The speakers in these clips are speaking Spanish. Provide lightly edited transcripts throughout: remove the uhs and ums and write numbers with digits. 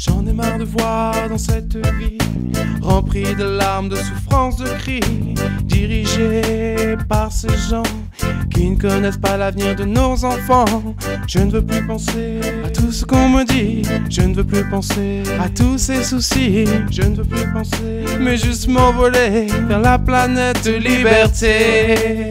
J'en ai marre de voir dans cette vie, remplie de larmes, de souffrances, de cris, dirigée par ces gens qui ne connaissent pas l'avenir de nos enfants. Je ne veux plus penser à tout ce qu'on me dit, je ne veux plus penser à tous ces soucis, je ne veux plus penser, mais juste m'envoler vers la planète de liberté.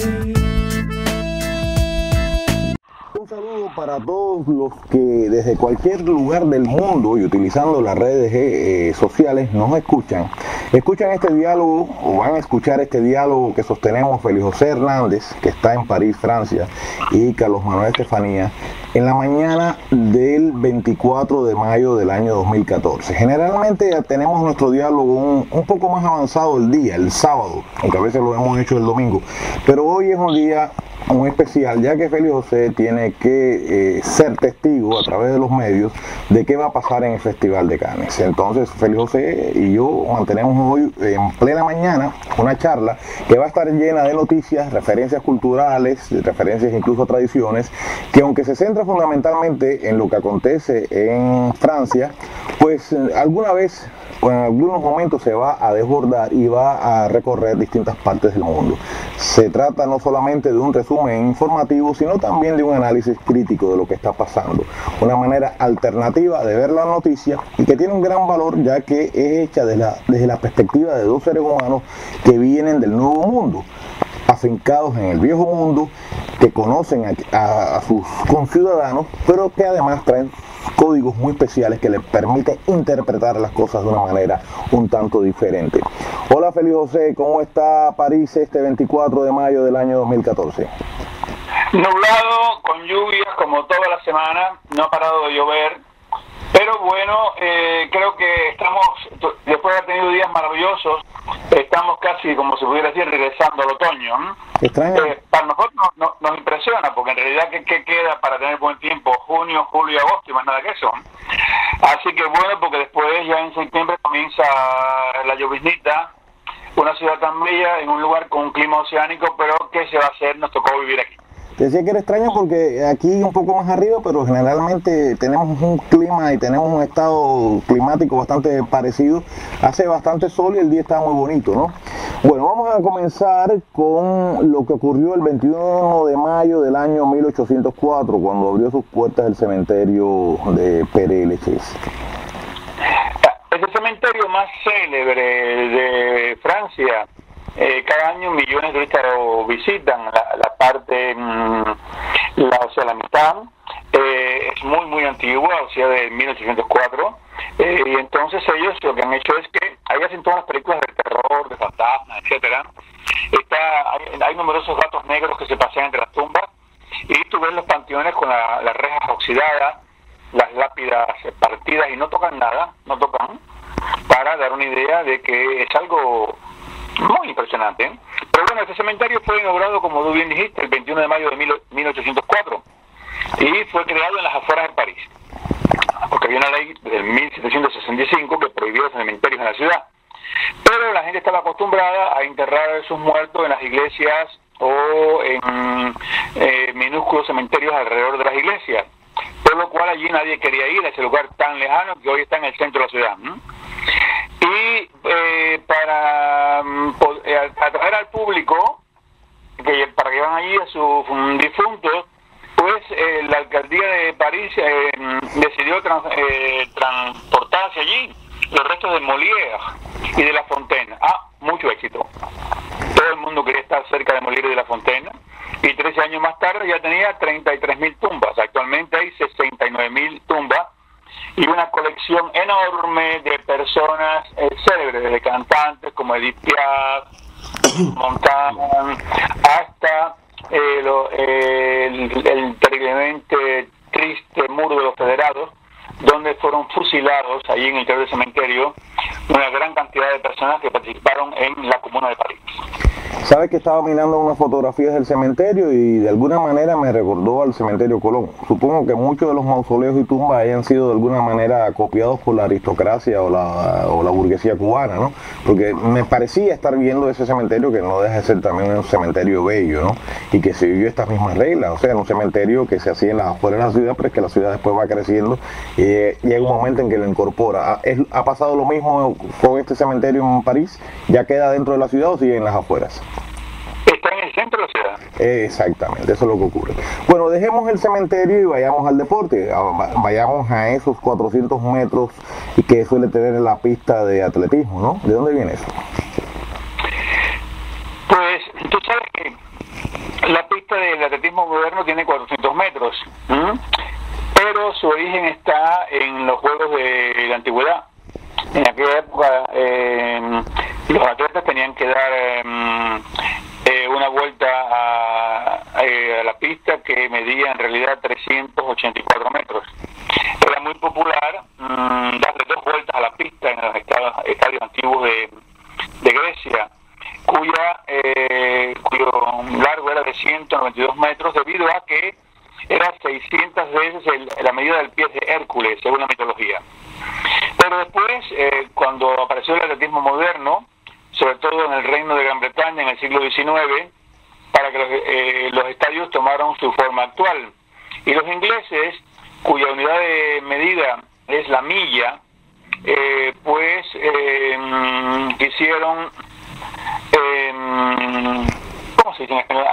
Un saludo para todos los que desde cualquier lugar del mundo y utilizando las redes sociales nos escuchan este diálogo o van a escuchar este diálogo que sostenemos Félix José Hernández, que está en París, Francia, y Carlos Manuel Estefanía en la mañana del 24 de mayo del año 2014. Generalmente tenemos nuestro diálogo un poco más avanzado el día, el sábado, aunque a veces lo hemos hecho el domingo, pero hoy es un día muy especial, ya que Félix José tiene que ser testigo a través de los medios de qué va a pasar en el Festival de Cannes. Entonces Félix José y yo mantenemos hoy en plena mañana una charla que va a estar llena de noticias, referencias culturales, referencias incluso a tradiciones, que aunque se centra fundamentalmente en lo que acontece en Francia, pues alguna vez o en algunos momentos se va a desbordar y va a recorrer distintas partes del mundo. Se trata no solamente de un resumen informativo, sino también de un análisis crítico de lo que está pasando. Una manera alternativa de ver la noticia y que tiene un gran valor, ya que es hecha desde la perspectiva de dos seres humanos que vienen del nuevo mundo, afincados en el viejo mundo, que conocen a sus conciudadanos, pero que además traen códigos muy especiales que les permiten interpretar las cosas de una manera un tanto diferente. Hola Félix José, ¿cómo está París este 24 de mayo del año 2014? Nublado, con lluvias como toda la semana, no ha parado de llover, pero bueno, creo que estamos, después de haber tenido días maravillosos, estamos casi, como se pudiera decir, regresando al otoño, ¿no? Extraño. Para nosotros nos impresiona, porque en realidad, ¿qué queda para tener buen tiempo? Junio, julio y agosto, y más nada que eso. Así que bueno, porque después ya en septiembre comienza la lloviznita, una ciudad tan bella, en un lugar con un clima oceánico, pero ¿qué se va a hacer? Nos tocó vivir aquí. Decía que era extraño porque aquí un poco más arriba, pero generalmente tenemos un clima y tenemos un estado climático bastante parecido. Hace bastante sol y el día está muy bonito, ¿no? Bueno, vamos a comenzar con lo que ocurrió el 21 de mayo del año 1804, cuando abrió sus puertas el cementerio de Père Lachaise. Es el cementerio más célebre de Francia. Cada año millones de turistas lo visitan, la parte, la mitad es muy antigua, o sea, de 1804, y entonces ellos lo que han hecho es que ahí hacen todas las películas de terror, de fantasmas, etcétera. Hay numerosos gatos negros que se pasean entre las tumbas, y tú ves los panteones con las rejas oxidadas, las lápidas partidas, y no tocan nada, para dar una idea de que es algo muy impresionante, ¿eh? Pero bueno, este cementerio fue inaugurado, como tú bien dijiste, el 21 de mayo de 1804 y fue creado en las afueras de París, porque había una ley del 1765 que prohibió los cementerios en la ciudad, pero la gente estaba acostumbrada a enterrar a sus muertos en las iglesias o en minúsculos cementerios alrededor de las iglesias, por lo cual allí nadie quería ir a ese lugar tan lejano que hoy está en el centro de la ciudad, ¿no? Y para atraer al público para que van allí a sus difuntos, pues la alcaldía de París decidió transportar hacia allí los restos de Molière y de La Fontaine. Mucho éxito. Todo el mundo quería estar cerca de Molière y de La Fontaine, y 13 años más tarde ya tenía 33.000 tumbas. Actualmente hay 69.000 tumbas y una colección enorme de personas célebres, desde cantantes como Edith Piaf, Montand, hasta el terriblemente triste Muro de los Federados, donde fueron fusilados allí en el interior del cementerio una gran cantidad de personas que participaron en la Comuna de París. Sabes que estaba mirando unas fotografías del cementerio y de alguna manera me recordó al cementerio Colón. Supongo que muchos de los mausoleos y tumbas hayan sido de alguna manera copiados por la aristocracia o la burguesía cubana, ¿no? Porque me parecía estar viendo ese cementerio que no deja de ser también un cementerio bello, ¿no? Y que siguió estas mismas reglas, o sea, un cementerio que se hacía en las afueras de la ciudad, pero es que la ciudad después va creciendo y llega un momento en que lo incorpora. ¿Ha pasado lo mismo con este cementerio en París? ¿Ya queda dentro de la ciudad o sigue en las afueras? Está en el centro de la ciudad. Exactamente, eso es lo que ocurre. Bueno, dejemos el cementerio y vayamos al deporte. Vayamos a esos 400 metros que suele tener la pista de atletismo, ¿no? ¿De dónde viene eso? Pues tú sabes que la pista del atletismo moderno tiene 400 metros, pero su origen está en los Juegos de la Antigüedad. En aquella época los atletas tenían que dar una vuelta a la pista que medía en realidad 384 metros. Era muy popular darle 2 vueltas a la pista en los estadios antiguos de Grecia, cuyo largo era de 192 metros, debido a que era 600 veces la medida del pie de Hércules, según la mitología. Pero después, cuando apareció el atletismo moderno, sobre todo en el Reino de Gran Bretaña en el siglo XIX, para que los estadios tomaron su forma actual. Y los ingleses, cuya unidad de medida es la milla, pues quisieron, ¿cómo se dice en español?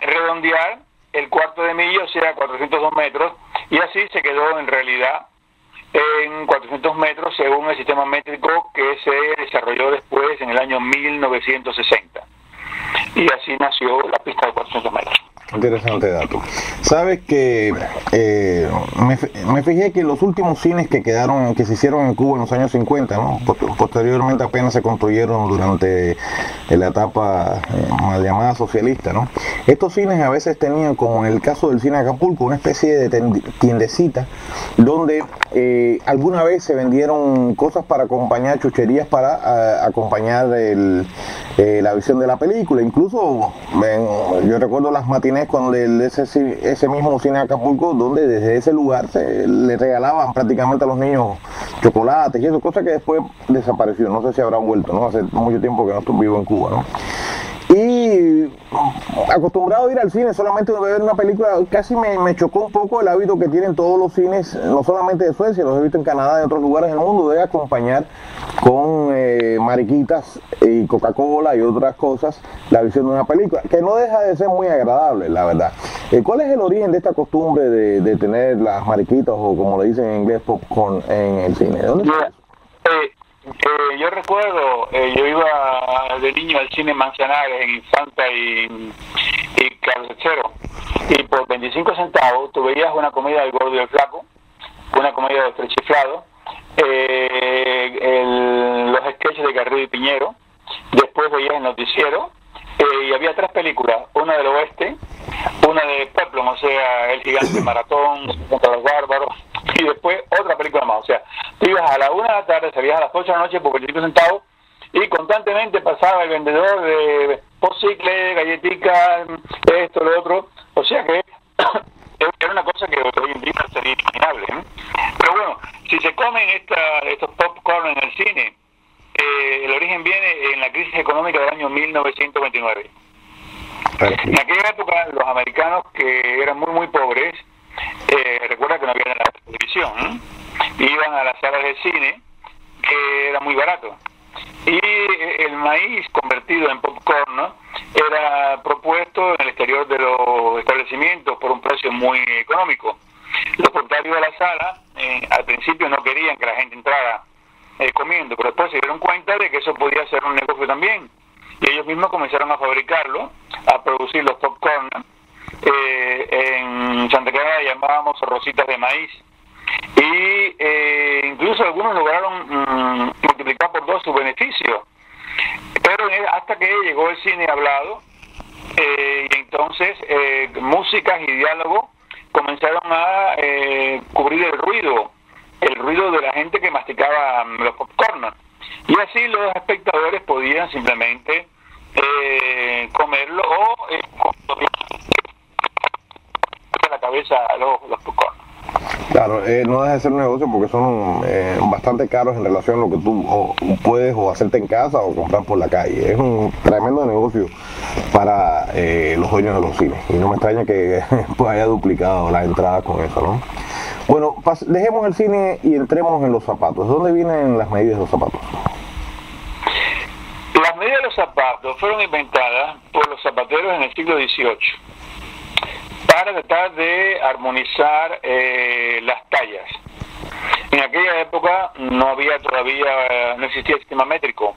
Redondear el cuarto de milla, o sea, 402 metros, y así se quedó en realidad en 400 metros según el sistema métrico que se desarrolló después en el año 1960. Y así nació la pista de 400 metros. Interesante dato. Sabes que me fijé que los últimos cines que se hicieron en Cuba en los años 50, ¿no? Posteriormente apenas se construyeron durante la etapa mal llamada socialista, ¿no? Estos cines a veces tenían, como en el caso del cine Acapulco, una especie de tiendecita donde alguna vez se vendieron cosas para acompañar, chucherías para acompañar la visión de la película. Incluso yo recuerdo las matines con ese mismo cine Acapulco, donde desde ese lugar se le regalaban prácticamente a los niños chocolates y eso, cosa que después desapareció. No sé si habrán vuelto, ¿no? Hace mucho tiempo que no estoy vivo en Cuba, ¿no? Y acostumbrado a ir al cine solamente a ver una película, casi me chocó un poco el hábito que tienen todos los cines, no solamente de Suecia, los he visto en Canadá y en otros lugares del mundo, de acompañar con mariquitas y Coca-Cola y otras cosas la visión de una película, que no deja de ser muy agradable, la verdad. ¿Cuál es el origen de esta costumbre de tener las mariquitas, o como le dicen en inglés, popcorn en el cine? ¿De dónde está eso? Yo recuerdo, yo iba de niño al cine Manzanares en Infanta y Carlos III, y por 25 centavos tú veías una comedia del Gordo y el Flaco, una comedia de Tres Chiflados, los sketches de Garrido y Piñero, después veías el noticiero, y había 3 películas, una del oeste, una de Peplum, o sea, El Gigante Maratón, contra los bárbaros, y después otra película más. O sea, tú ibas a la 1 de la tarde, salías a las 8 de la noche por 25 centavos, y constantemente pasaba el vendedor de pocicle, galletica, esto, lo otro. O sea que era una cosa que hoy en día sería inimaginable, ¿eh? Pero bueno, si se comen estos popcorn en el cine, el origen viene en la crisis económica del año 1929. En aquella época los americanos, que eran muy pobres, recuerda que no había la televisión, iban a las salas de cine, que era muy barato, y el maíz convertido en popcorn, ¿no?, era propuesto en el exterior de los establecimientos por un precio muy económico. Los propietarios de la sala al principio no querían que la gente entrara comiendo, pero después se dieron cuenta de que eso podía ser un negocio también, y ellos mismos comenzaron a fabricarlo, a producir los popcorn. En Santa Clara llamábamos rositas de maíz, y incluso algunos lograron multiplicar por 2 su beneficio, pero hasta que llegó el cine hablado, y entonces músicas y diálogo comenzaron a cubrir el ruido de la gente que masticaba los popcorn, y así los espectadores podían simplemente comerlo o la cabeza los popcorn. Claro, no deja de ser un negocio porque son bastante caros en relación a lo que tú puedes o hacerte en casa o comprar por la calle. Es un tremendo negocio para los dueños de los cines y no me extraña que pues haya duplicado las entradas con eso, ¿no? Bueno, dejemos el cine y entremos en los zapatos. ¿De dónde vienen las medidas de los zapatos? Las medidas de los zapatos fueron inventadas por los zapateros en el siglo XVIII para tratar de armonizar las tallas. En aquella época no existía el sistema métrico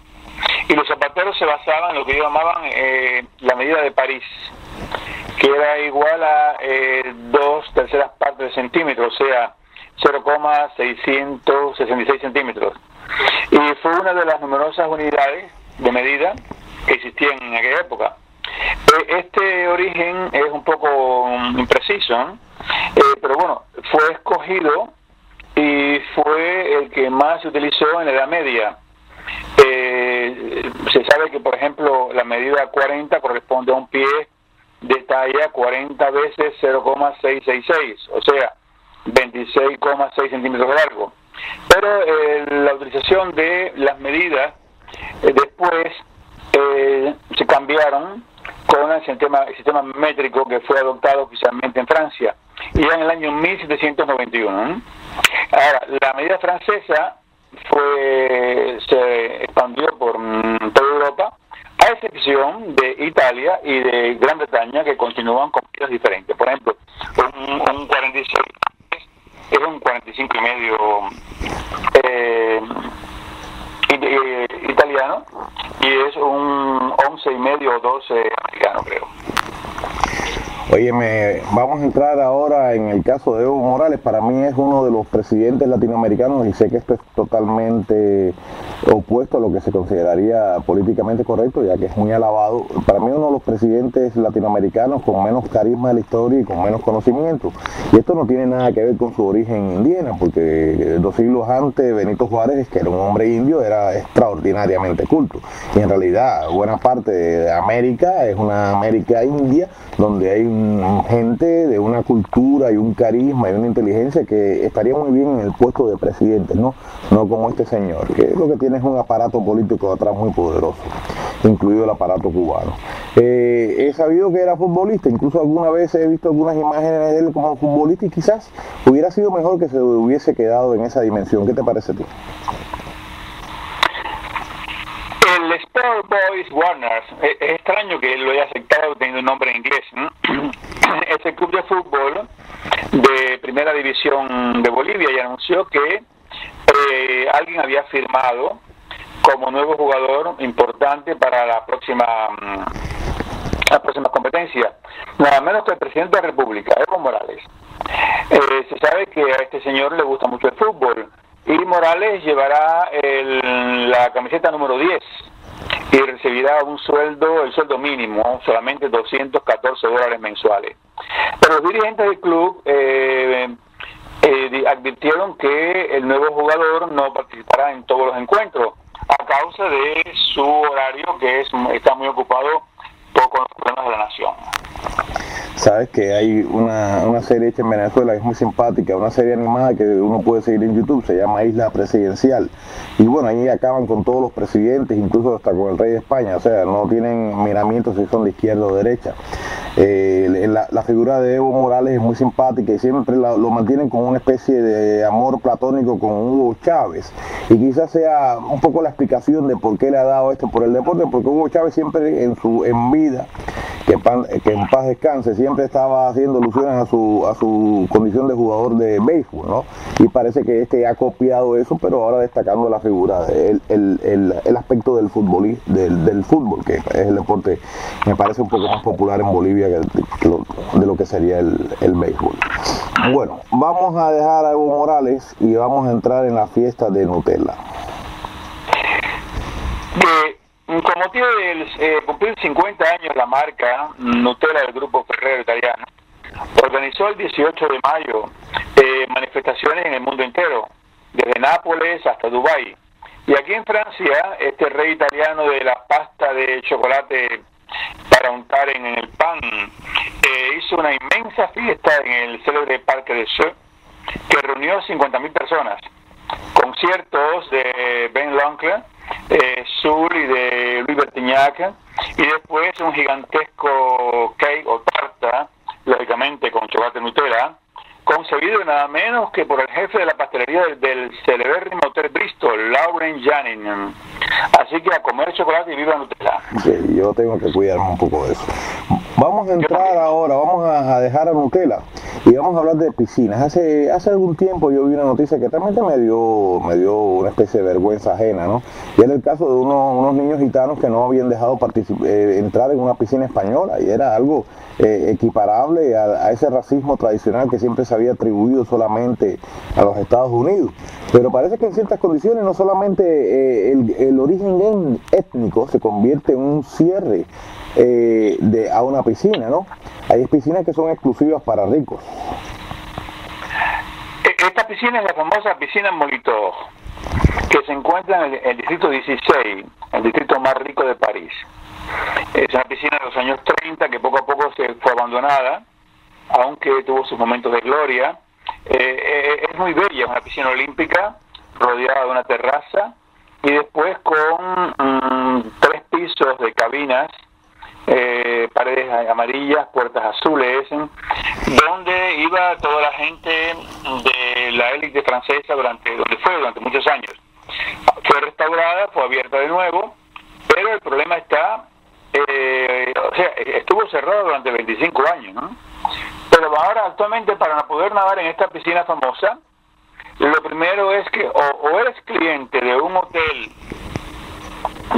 y los zapateros se basaban en lo que ellos llamaban la medida de París, que era igual a 2/3 partes de centímetro, o sea, 0,666 centímetros. Y fue una de las numerosas unidades de medida que existían en aquella época. Este origen es un poco impreciso, ¿no? Pero bueno, fue escogido y fue el que más se utilizó en la Edad Media. Se sabe que, por ejemplo, la medida 40 corresponde a un pie de talla 40 veces 0,666, o sea, 26,6 centímetros de largo. Pero la utilización de las medidas después se cambiaron con el sistema métrico que fue adoptado oficialmente en Francia, y ya en el año 1791. Ahora, la medida francesa se expandió por toda Europa, a excepción de Italia y de Gran Bretaña, que continúan con medidas diferentes. Por ejemplo, un 46 es un 45 y medio italiano, y es un 11 y medio o 12 americano, creo. Óyeme, vamos a entrar ahora en el caso de Evo Morales. Para mí es uno de los presidentes latinoamericanos, y sé que esto es totalmente opuesto a lo que se consideraría políticamente correcto, ya que es muy alabado. Para mí uno de los presidentes latinoamericanos con menos carisma de la historia y con menos conocimiento. Y esto no tiene nada que ver con su origen indígena, porque 2 siglos antes Benito Juárez, que era un hombre indio, era extraordinariamente culto. Y en realidad buena parte de América es una América india, donde hay gente de una cultura y un carisma y una inteligencia que estaría muy bien en el puesto de presidente, no como este señor, que lo que tiene es un aparato político atrás muy poderoso, incluido el aparato cubano. He sabido que era futbolista, incluso alguna vez he visto algunas imágenes de él como futbolista, y quizás hubiera sido mejor que se hubiese quedado en esa dimensión. ¿Qué te parece a ti? El Sport Boys Warners, es extraño que él lo haya aceptado teniendo un nombre en inglés, ¿no? Es el club de fútbol de primera división de Bolivia, y anunció que alguien había firmado como nuevo jugador importante para la próxima competencia, nada menos que el presidente de la República, Evo Morales. Se sabe que a este señor le gusta mucho el fútbol, y Morales llevará la camiseta número 10 y recibirá el sueldo mínimo, solamente $214 mensuales. Pero los dirigentes del club advirtieron que el nuevo jugador no participará en todos los encuentros a causa de su horario, que está muy ocupado con los problemas de la nación. Sabes que hay una serie hecha en Venezuela que es muy simpática, una serie animada que uno puede seguir en YouTube, se llama Isla Presidencial, y bueno, ahí acaban con todos los presidentes, incluso hasta con el rey de España, o sea, no tienen miramientos si son de izquierda o derecha. La figura de Evo Morales es muy simpática y siempre lo mantienen con una especie de amor platónico con Hugo Chávez, y quizás sea un poco la explicación de por qué le ha dado esto por el deporte, porque Hugo Chávez siempre en vida, que en paz descanse, siempre estaba haciendo alusiones a su condición de jugador de béisbol, ¿no? Y parece que ha copiado eso, pero ahora destacando la figura, el aspecto del fútbol, que es el deporte, me parece un poco más popular en Bolivia de lo que sería el béisbol. Bueno, vamos a dejar a Evo Morales y vamos a entrar en la fiesta de Nutella. Con motivo de cumplir 50 años la marca Nutella del grupo Ferrero italiano, organizó el 18 de mayo manifestaciones en el mundo entero, desde Nápoles hasta Dubái, Y aquí en Francia, este rey italiano de la pasta de chocolate para untar en el pan, hizo una inmensa fiesta en el célebre Parque de Sceaux, que reunió 50.000 personas. Conciertos de Ben L'Oncle, Soul y de Louis Bertignac, y después un gigantesco cake o tarta, lógicamente con chocolate Nutella, concebido nada menos que por el jefe de la pastelería del celebérrimo Hotel Bristol, Laurent Janin. Así que a comer chocolate y viva Nutella. Sí, yo tengo que cuidarme un poco de eso. Vamos a entrar ahora, vamos a dejar a Nutella y vamos a hablar de piscinas. Hace algún tiempo yo vi una noticia que realmente me dio una especie de vergüenza ajena, ¿no? Y era el caso de unos niños gitanos que no habían dejado entrar en una piscina española, y era algo equiparable a ese racismo tradicional que siempre se había atribuido solamente a los Estados Unidos. Pero parece que en ciertas condiciones no solamente el origen étnico se convierte en un cierre a una piscina, ¿no? Hay piscinas que son exclusivas para ricos. Esta piscina es la famosa piscina Molitor, que se encuentra en el distrito 16, el distrito más rico de París. Es una piscina de los años 30 que poco a poco se fue abandonada, aunque tuvo sus momentos de gloria. Es muy bella, es una piscina olímpica rodeada de una terraza y después con 3 pisos de cabinas, paredes amarillas, puertas azules, donde iba toda la gente de la élite francesa durante muchos años. Fue restaurada, fue abierta de nuevo, pero el problema está, estuvo cerrado durante 25 años, ¿no? Pero ahora actualmente, para poder nadar en esta piscina famosa, lo primero es que o eres cliente de un hotel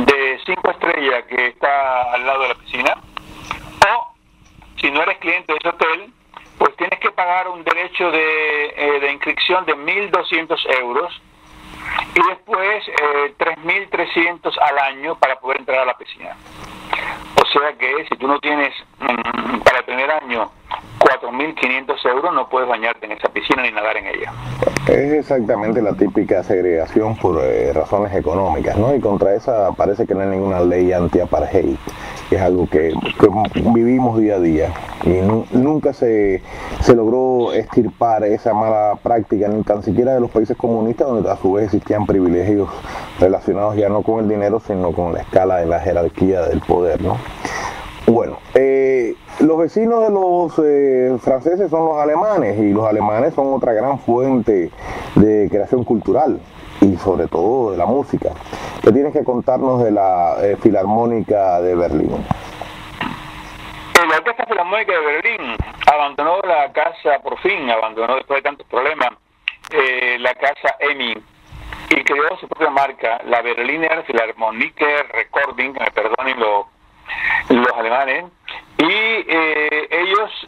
de 5 estrellas que está al lado de la piscina, o si no eres cliente de ese hotel, pues tienes que pagar un derecho de inscripción de 1.200 euros y después 3.300 al año para poder entrar a la piscina. O sea que si tú no tienes para el primer año 4.500 euros, no puedes bañarte en esa piscina ni nadar en ella. Es exactamente la típica segregación por razones económicas, ¿no? Y contra esa parece que no hay ninguna ley anti-apartheid, que es algo que vivimos día a día. Y nunca se logró extirpar esa mala práctica, ni tan siquiera de los países comunistas, donde a su vez existían privilegios relacionados ya no con el dinero, sino con la escala de la jerarquía del poder, ¿no? Bueno, los vecinos de los franceses son los alemanes, y los alemanes son otra gran fuente de creación cultural y sobre todo de la música. ¿Qué tienes que contarnos de la Filarmónica de Berlín? La Orquesta Filarmónica de Berlín abandonó la casa, por fin abandonó después de tantos problemas, la casa EMI, y creó su propia marca, la Berliner Philharmonische Recording, que me perdonen los alemanes, y ellos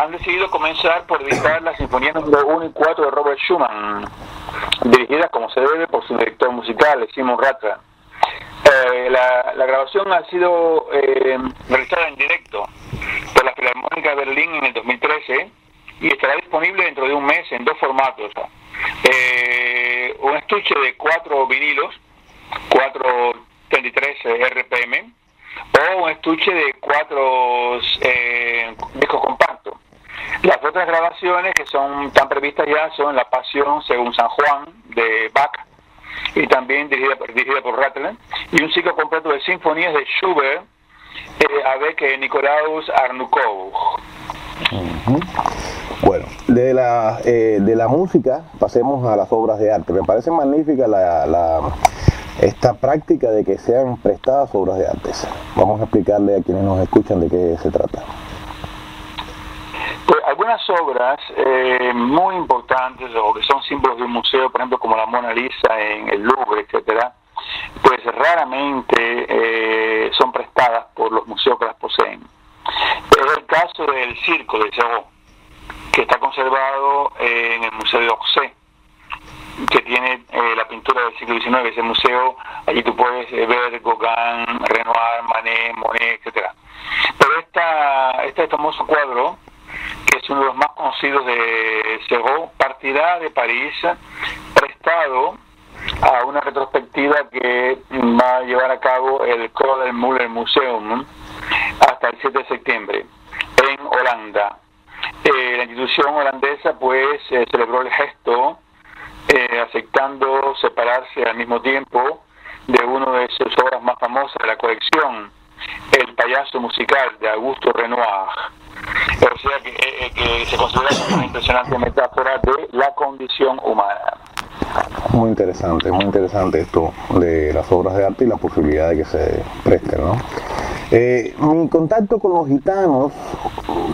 han decidido comenzar por editar la Sinfonía número 1 y 4 de Robert Schumann, dirigida como se debe por su director musical, Simon Ratner. La grabación ha sido realizada en directo por la Filarmónica de Berlín en el 2013 y estará disponible dentro de un mes en 2 formatos. Un estuche de 4 vinilos, 433 RPM, o un estuche de 4 discos compactos. Las otras grabaciones que están previstas ya son La Pasión según San Juan de Bach, y también dirigida por Ratner, y un ciclo completo de sinfonías de Schubert avec Nicolaus Arnoucourt. Bueno, de la música pasemos a las obras de arte. Me parece magnífica esta práctica de que sean prestadas obras de arte. Vamos a explicarle a quienes nos escuchan de qué se trata. Pues algunas obras muy importantes o que son símbolos de un museo, por ejemplo como la Mona Lisa en el Louvre, etcétera, pues raramente son prestadas por los museos que las poseen. Es el caso del Circo de Chabot, que está conservado en el Museo de Orsay, que tiene la pintura del siglo XIX. Ese museo, allí tú puedes ver Gauguin, Renoir, Manet, Monet, etcétera. Pero este famoso cuadro, que es uno de los más conocidos de Chabot, partirá de París, prestado a una retrospectiva que va a llevar a cabo el Kroller-Müller Museum hasta el 7 de septiembre en Holanda. La institución holandesa pues celebró el gesto aceptando separarse al mismo tiempo de una de sus obras más famosas de la colección, El payaso musical de Auguste Renoir. O sea que se considera como una impresionante metáfora de la condición humana. Muy interesante esto de las obras de arte y la posibilidad de que se presten, ¿no? Mi contacto con los gitanos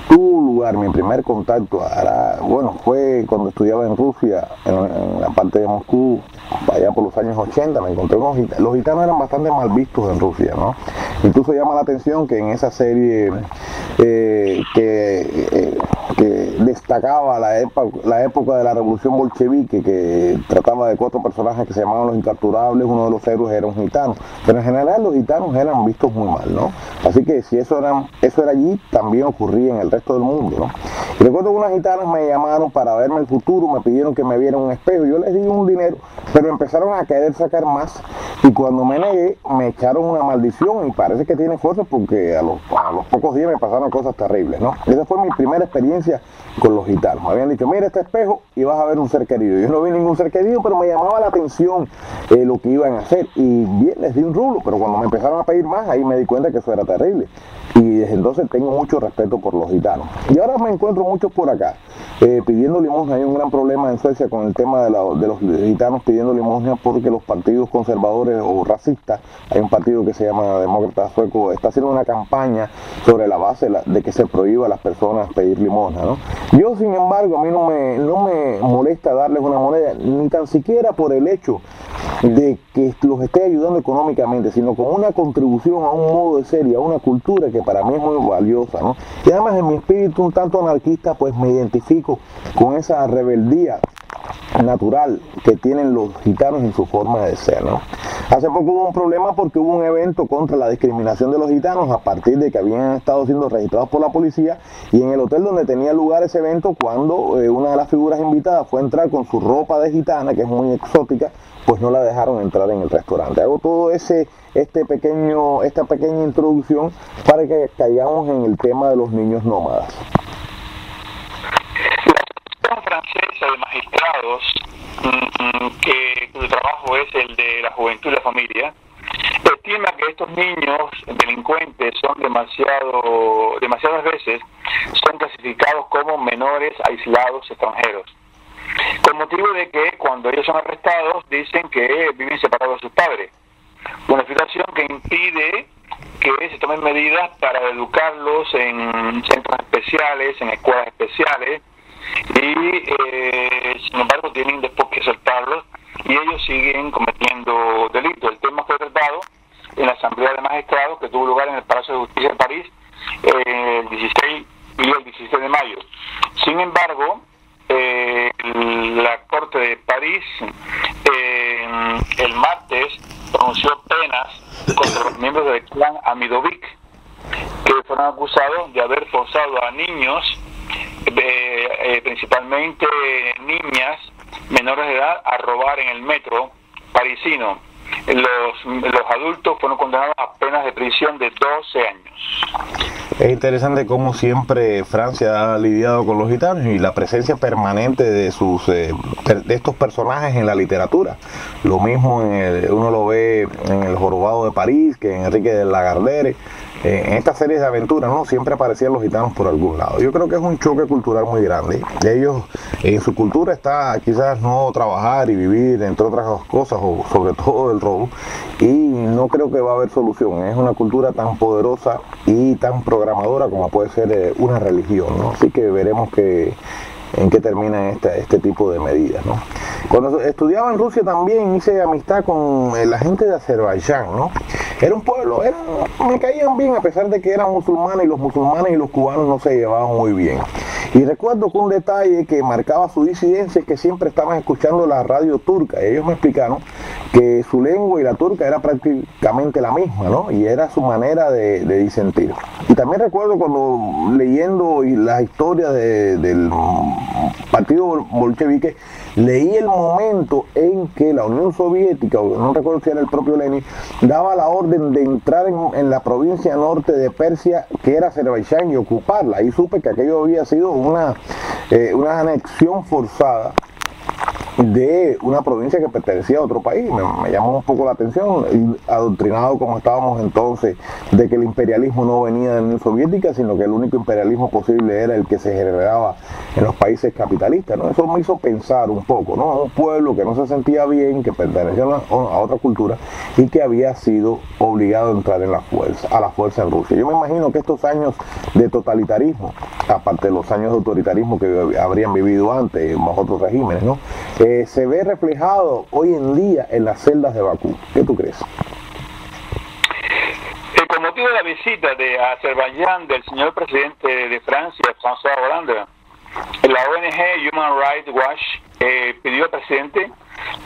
tuvo lugar, mi primer contacto, fue cuando estudiaba en Rusia, en la parte de Moscú, allá por los años 80, me encontré unos gitanos. Los gitanos eran bastante mal vistos en Rusia, ¿no? Incluso llama la atención que en esa serie que destacaba la época de la revolución bolchevique, que trataba de 4 personajes que se llamaban los incapturables, uno de los héroes era un gitano, pero en general los gitanos eran vistos muy mal, ¿no? Así que si eso era allí, también ocurría en el resto del mundo, ¿no? Y recuerdo que unas gitanas me llamaron para verme el futuro, me pidieron que me viera un espejo, yo les di un dinero, pero empezaron a querer sacar más, y cuando me negué, me echaron una maldición, y parece que tiene fuerza porque a los pocos días me pasaron cosas terribles, ¿no? Esa fue mi primera experiencia con los gitanos. Me habían dicho, mira este espejo y vas a ver un ser querido. Yo no vi ningún ser querido, pero me llamaba la atención lo que iban a hacer, y bien, les di un rublo, pero cuando me empezaron a pedir más, ahí me di cuenta que eso era terrible, y desde entonces tengo mucho respeto por los gitanos. Y ahora me encuentro muchos por acá pidiendo limosna. Hay un gran problema en Suecia con el tema de los gitanos pidiendo limosna, porque los partidos conservadores o racistas, hay un partido que se llama Demócrata Sueco, está haciendo una campaña sobre la base de que se prohíba a las personas pedir limosna, ¿no? Yo, sin embargo, a mí no me molesta darles una moneda, ni tan siquiera por el hecho de que los esté ayudando económicamente, sino como una contribución a un modo de ser y a una cultura que para mí es muy valiosa, ¿no? Y además, en mi espíritu un tanto anarquista, pues me identifico con esa rebeldía natural que tienen los gitanos en su forma de ser, ¿no? Hace poco hubo un problema porque hubo un evento contra la discriminación de los gitanos a partir de que habían estado siendo registrados por la policía, y en el hotel donde tenía lugar ese evento, cuando una de las figuras invitadas fue a entrar con su ropa de gitana, que es muy exótica, pues no la dejaron entrar en el restaurante. Hago todo esta pequeña introducción para que caigamos en el tema de los niños nómadas. La Asociación Francesa de Magistrados, cuyo trabajo es el de la juventud y la familia, estima que estos niños delincuentes son demasiadas veces son clasificados como menores aislados extranjeros, con motivo de que cuando ellos son arrestados dicen que viven separados de sus padres, una situación que impide que se tomen medidas para educarlos en centros especiales, en escuelas especiales, y sin embargo tienen después que soltarlos y ellos siguen cometiendo delitos. El tema fue tratado en la Asamblea de Magistrados que tuvo lugar en el Palacio de Justicia de París el 16 y el 17 de mayo. Sin embargo, la Corte de París el martes pronunció penas contra los miembros del clan Amidovic, que fueron acusados de haber forzado a niños, principalmente niñas menores de edad, a robar en el metro parisino. Los adultos fueron condenados a penas de prisión de 12 años. Es interesante cómo siempre Francia ha lidiado con los gitanos y la presencia permanente de estos personajes en la literatura. Lo mismo uno lo ve en El Jorobado de París, que en Enrique de Lagardère. En estas series de aventuras, ¿no? Siempre aparecían los gitanos por algún lado. Yo creo que es un choque cultural muy grande. Ellos, en su cultura está quizás no trabajar y vivir, entre otras cosas, o sobre todo el robo, y no creo que va a haber solución. Es una cultura tan poderosa y tan programadora como puede ser una religión, ¿no? Así que veremos en qué termina este tipo de medidas, ¿no? Cuando estudiaba en Rusia también hice amistad con la gente de Azerbaiyán, ¿no? Era un pueblo, me caían bien a pesar de que eran musulmanes, y los musulmanes y los cubanos no se llevaban muy bien. Y recuerdo que un detalle que marcaba su disidencia es que siempre estaban escuchando la radio turca, y ellos me explicaron que su lengua y la turca era prácticamente la misma, ¿no? Y era su manera de disentir. Y también recuerdo cuando leyendo las historias del partido bolchevique, leí el momento en que la Unión Soviética, no recuerdo si era el propio Lenin, daba la orden de entrar en la provincia norte de Persia, que era Azerbaiyán, y ocuparla. Y supe que aquello había sido una anexión forzada de una provincia que pertenecía a otro país. Me llamó un poco la atención, adoctrinado como estábamos entonces, de que el imperialismo no venía de la Unión Soviética, sino que el único imperialismo posible era el que se generaba en los países capitalistas, ¿no? Eso me hizo pensar un poco, ¿no? Un pueblo que no se sentía bien, que pertenecía a otra cultura y que había sido obligado a entrar en a la fuerza en Rusia. Yo me imagino que estos años de totalitarismo, aparte de los años de autoritarismo que habrían vivido antes bajo otros regímenes, ¿no? Se ve reflejado hoy en día en las celdas de Bakú. ¿Qué tú crees? Con motivo de la visita de Azerbaiyán del señor presidente de Francia, François Hollande, la ONG Human Rights Watch pidió al presidente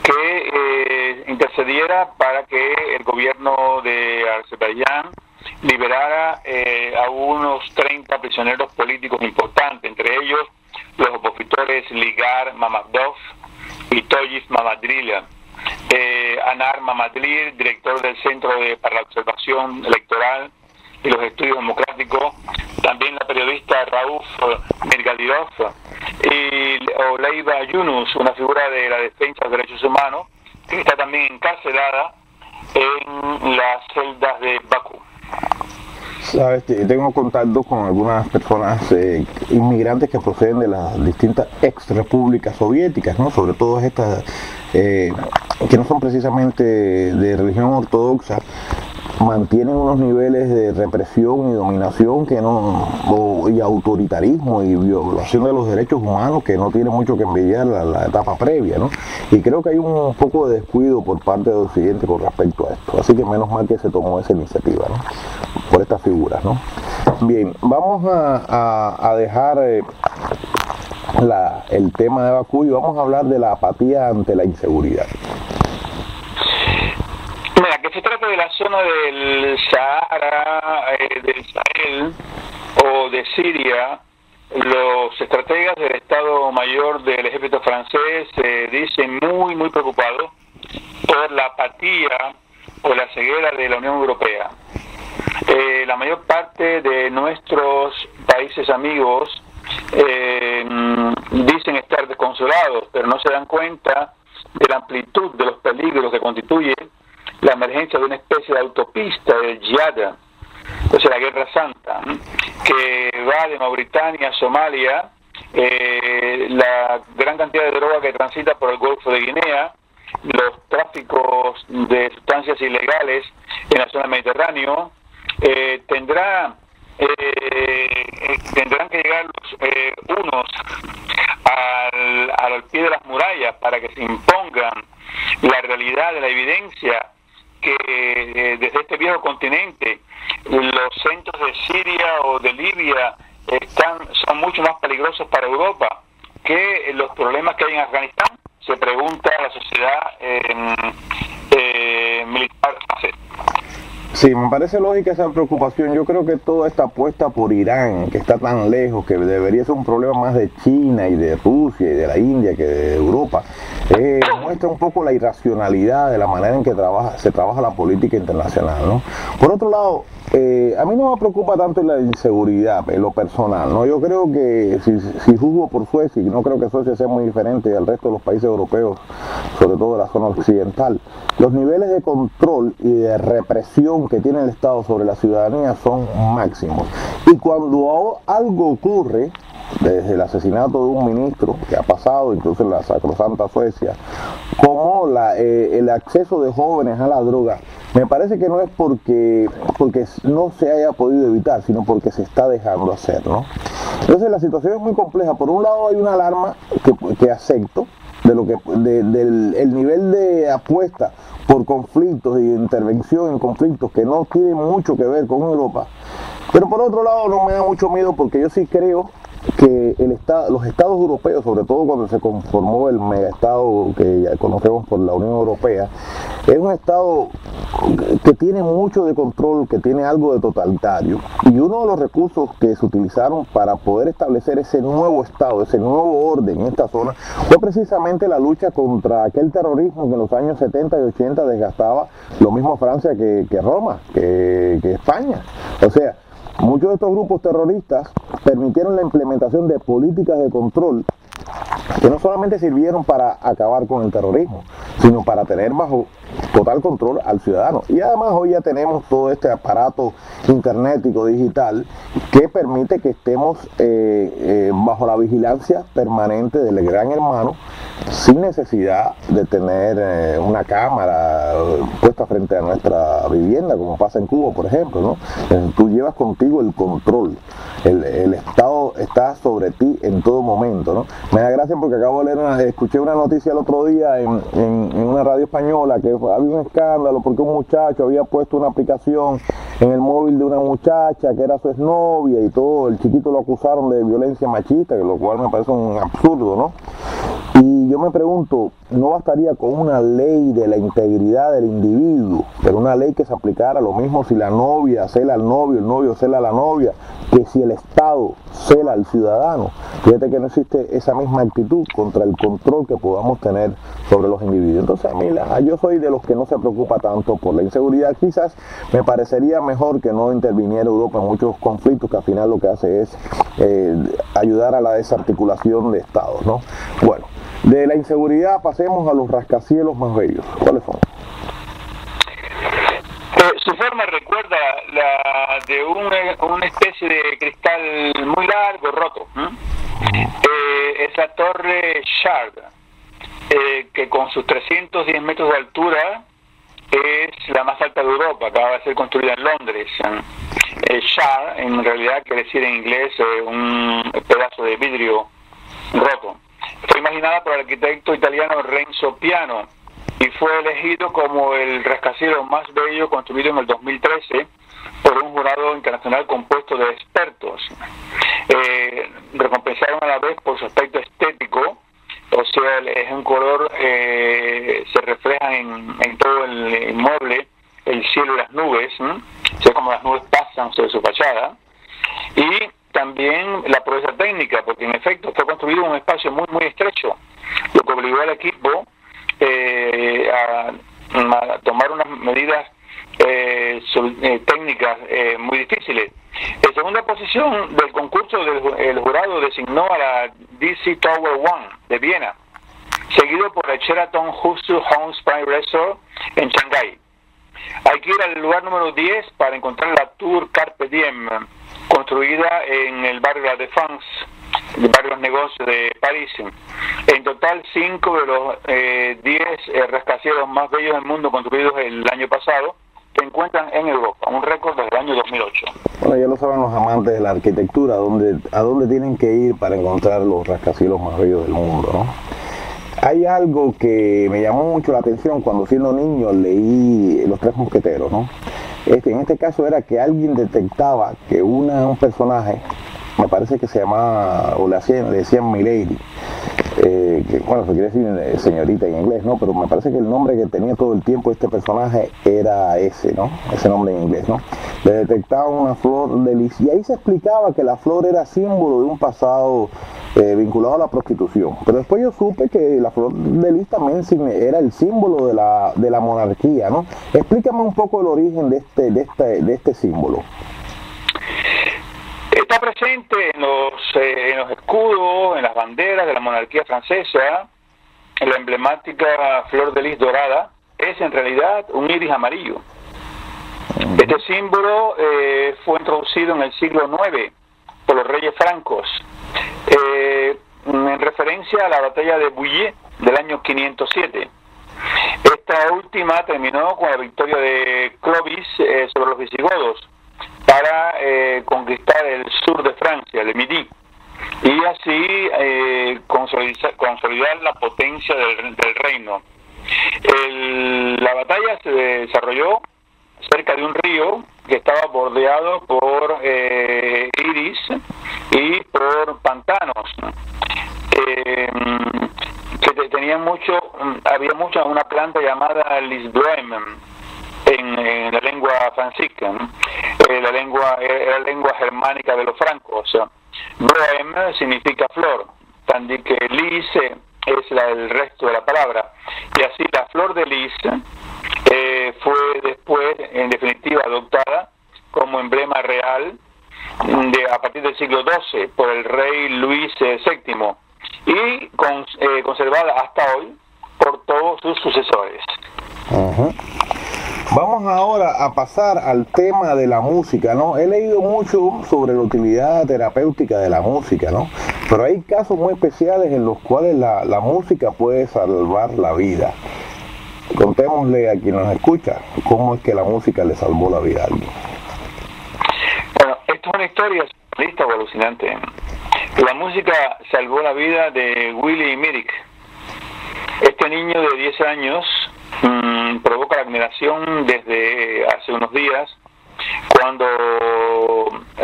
que intercediera para que el gobierno de Azerbaiyán liberara a unos 30 prisioneros políticos importantes, entre ellos los opositores Ligar Mammadov y Toyif Mammadli. Anar Mammadli, director del Centro para la Observación Electoral y los Estudios Democráticos, también la periodista Rauf Mirgadirov y Oleiba Yunus, una figura de la defensa de derechos humanos, que está también encarcelada en las celdas de Bakú. Sabes, tengo contacto con algunas personas inmigrantes que proceden de las distintas ex repúblicas soviéticas, ¿no? Sobre todo estas que no son precisamente de religión ortodoxa, mantienen unos niveles de represión y dominación y autoritarismo y violación de los derechos humanos que no tiene mucho que envidiar la etapa previa, ¿no? Y creo que hay un poco de descuido por parte de Occidente con respecto a esto. Así que menos mal que se tomó esa iniciativa, ¿no? Por estas figuras, ¿no? Bien, vamos a dejar el tema de Bakú y vamos a hablar de la apatía ante la inseguridad. Mira, que se trata de la zona del Sahara, del Sahel o de Siria, los estrategas del Estado Mayor del Ejército francés se dicen muy preocupados por la apatía o la ceguera de la Unión Europea. La mayor parte de nuestros países amigos dicen estar desconsolados, pero no se dan cuenta de la amplitud de los peligros que constituye la emergencia de una especie de autopista del Jihad, o sea, la Guerra Santa, que va de Mauritania a Somalia, la gran cantidad de droga que transita por el Golfo de Guinea, los tráficos de sustancias ilegales en la zona del Mediterráneo. Tendrán que llegar unos al pie de las murallas para que se impongan la realidad de la evidencia que desde este viejo continente los centros de Siria o de Libia son mucho más peligrosos para Europa que los problemas que hay en Afganistán, se pregunta la sociedad militar francesa. Sí, me parece lógica esa preocupación. Yo creo que toda esta apuesta por Irán, que está tan lejos, que debería ser un problema más de China y de Rusia y de la India que de Europa, muestra un poco la irracionalidad de la manera en que se trabaja la política internacional, ¿no? Por otro lado, a mí no me preocupa tanto la inseguridad en lo personal, ¿no? Yo creo que si juzgo por Suecia, y no creo que Suecia sea muy diferente al resto de los países europeos, sobre todo de la zona occidental, los niveles de control y de represión que tiene el Estado sobre la ciudadanía son máximos. Y cuando algo ocurre, desde el asesinato de un ministro que ha pasado, incluso en la sacrosanta Suecia, como el acceso de jóvenes a la droga, me parece que no es porque no se haya podido evitar, sino porque se está dejando hacer, ¿no? Entonces la situación es muy compleja. Por un lado hay una alarma que acepto del nivel de apuesta por conflictos y de intervención en conflictos que no tienen mucho que ver con Europa. Pero por otro lado no me da mucho miedo, porque yo sí creo que que los estados europeos, sobre todo cuando se conformó el megaestado que ya conocemos por la Unión Europea, es un estado que tiene mucho de control, que tiene algo de totalitario. Y uno de los recursos que se utilizaron para poder establecer ese nuevo estado, ese nuevo orden en esta zona, fue precisamente la lucha contra aquel terrorismo que en los años 70 y 80 desgastaba lo mismo Francia que Roma, que España. O sea, muchos de estos grupos terroristas permitieron la implementación de políticas de control que no solamente sirvieron para acabar con el terrorismo, sino para tener bajo total control al ciudadano. Y además hoy ya tenemos todo este aparato internetico digital que permite que estemos bajo la vigilancia permanente del gran hermano, sin necesidad de tener una cámara puesta frente a nuestra vivienda, como pasa en Cuba, por ejemplo, ¿no? Tú llevas contigo el control, el Estado está sobre ti en todo momento, ¿no? Me da gracia porque acabo de leer escuché una noticia el otro día en una radio española que había un escándalo porque un muchacho había puesto una aplicación en el móvil de una muchacha que era su exnovia y todo, el chiquito lo acusaron de violencia machista, lo cual me parece un absurdo, ¿no? Y yo me pregunto, ¿no bastaría con una ley de la integridad del individuo, pero una ley que se aplicara lo mismo si la novia cela al novio, el novio cela a la novia, que si el Estado cela al ciudadano? Fíjate que no existe esa misma actitud contra el control que podamos tener sobre los individuos. Entonces, a mí, yo soy de los que no se preocupa tanto por la inseguridad. Quizás me parecería mejor que no interviniera Europa en muchos conflictos, que al final lo que hace es ayudar a la desarticulación de estados, ¿no? Bueno, de la inseguridad pasemos a los rascacielos más bellos. ¿Cuáles son? Su forma recuerda la de una especie de cristal muy largo, roto. Es la torre Shard, que con sus 310 metros de altura es la más alta de Europa, acaba de ser construida en Londres. Shard en realidad quiere decir en inglés un pedazo de vidrio roto. Fue imaginada por el arquitecto italiano Renzo Piano y fue elegido como el rascacielos más bello construido en el 2013 por un jurado internacional compuesto de expertos. Recompensaron a la vez por su aspecto estético, o sea, es un color, se refleja en todo el inmueble, el cielo y las nubes, o sea, como las nubes pasan sobre su fachada, y también la proeza técnica, porque en efecto fue construido en un espacio muy muy estrecho, lo que obligó al equipo a tomar unas medidas técnicas muy difíciles. En segunda posición del concurso, el jurado designó a la DC Tower One de Viena, seguido por el Sheraton Huzhu Home Spring Resort en Shanghái. Hay que ir al lugar número 10 para encontrar la Tour Carpe Diem, construida en el barrio La Défense, el barrio de los negocios de París. En total, 5 de los 10 rascacielos más bellos del mundo construidos el año pasado se encuentran en Europa, un récord desde el año 2008. Bueno, ya lo saben los amantes de la arquitectura, a dónde tienen que ir para encontrar los rascacielos más bellos del mundo, ¿no? Hay algo que me llamó mucho la atención cuando siendo niño leí Los Tres Mosqueteros, ¿no? En este caso era que alguien detectaba que un personaje, me parece que se llamaba, o le decían Milady, que bueno, se quiere decir señorita en inglés, ¿no? Pero me parece que el nombre que tenía todo el tiempo este personaje era ese, ¿no? Ese nombre en inglés, ¿no? Le detectaban una flor de lis, y ahí se explicaba que la flor era símbolo de un pasado vinculado a la prostitución. Pero después yo supe que la flor de lis también era el símbolo de la monarquía, ¿no? Explícame un poco el origen de este símbolo. Está presente en los escudos, en las banderas de la monarquía francesa. La emblemática flor de lis dorada es en realidad un iris amarillo. Este símbolo fue introducido en el siglo IX por los reyes francos, en referencia a la batalla de Bouillé del año 507. Esta última terminó con la victoria de Clovis sobre los visigodos para conquistar el sur de Francia, el Midi, y así consolidar la potencia del reino. La batalla se desarrolló cerca de un río que estaba bordeado por iris y por pantanos, que tenía había una planta llamada lisboème en la lengua francesa, era la lengua germánica de los francos. Bohème significa flor, también que lis es el resto de la palabra, y así la flor de lis fue después, en definitiva, adoptada como emblema real a partir del siglo XII por el rey Luis VII y conservada hasta hoy por todos sus sucesores. Uh-huh. Vamos ahora a pasar al tema de la música, ¿no? He leído mucho sobre la utilidad terapéutica de la música, ¿no? Pero hay casos muy especiales en los cuales la música puede salvar la vida. Contémosle a quien nos escucha cómo es que la música le salvó la vida a alguien. Bueno, esto es una historia surrealista o alucinante. La música salvó la vida de Willie Myrick. Este niño de 10 años provoca la admiración desde hace unos días, cuando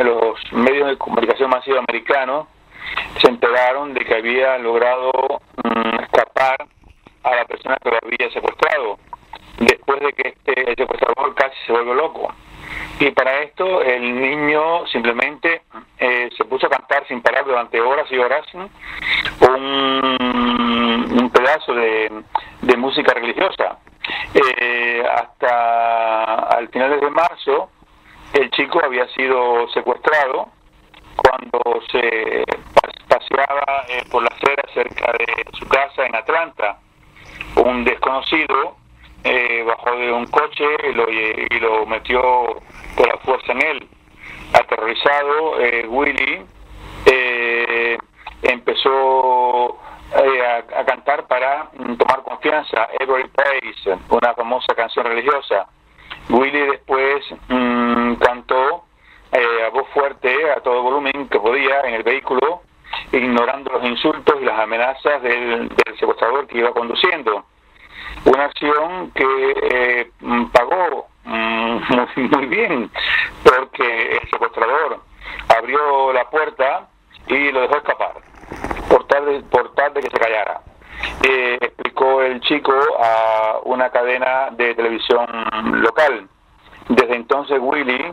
los medios de comunicación masiva americanos se enteraron de que había logrado escapar a la persona que lo había secuestrado, después de que el secuestrador casi se vuelve loco. Y para esto el niño simplemente se puso a cantar sin parar durante horas y horas un pedazo de música religiosa. Hasta al finales de marzo el chico había sido secuestrado cuando se paseaba por la acera cerca de su casa en Atlanta. Un desconocido bajó de un coche y lo metió por la fuerza en él. Aterrorizado, Willie empezó a cantar para tomar confianza, Every Praise, una famosa canción religiosa. Willie después cantó a voz fuerte, a todo volumen que podía, en el vehículo, ignorando los insultos y las amenazas del secuestrador que iba conduciendo. Una acción que pagó muy bien, porque el secuestrador abrió la puerta y lo dejó escapar, por tal de que se callara. Explicó el chico a una cadena de televisión local. Desde entonces Willie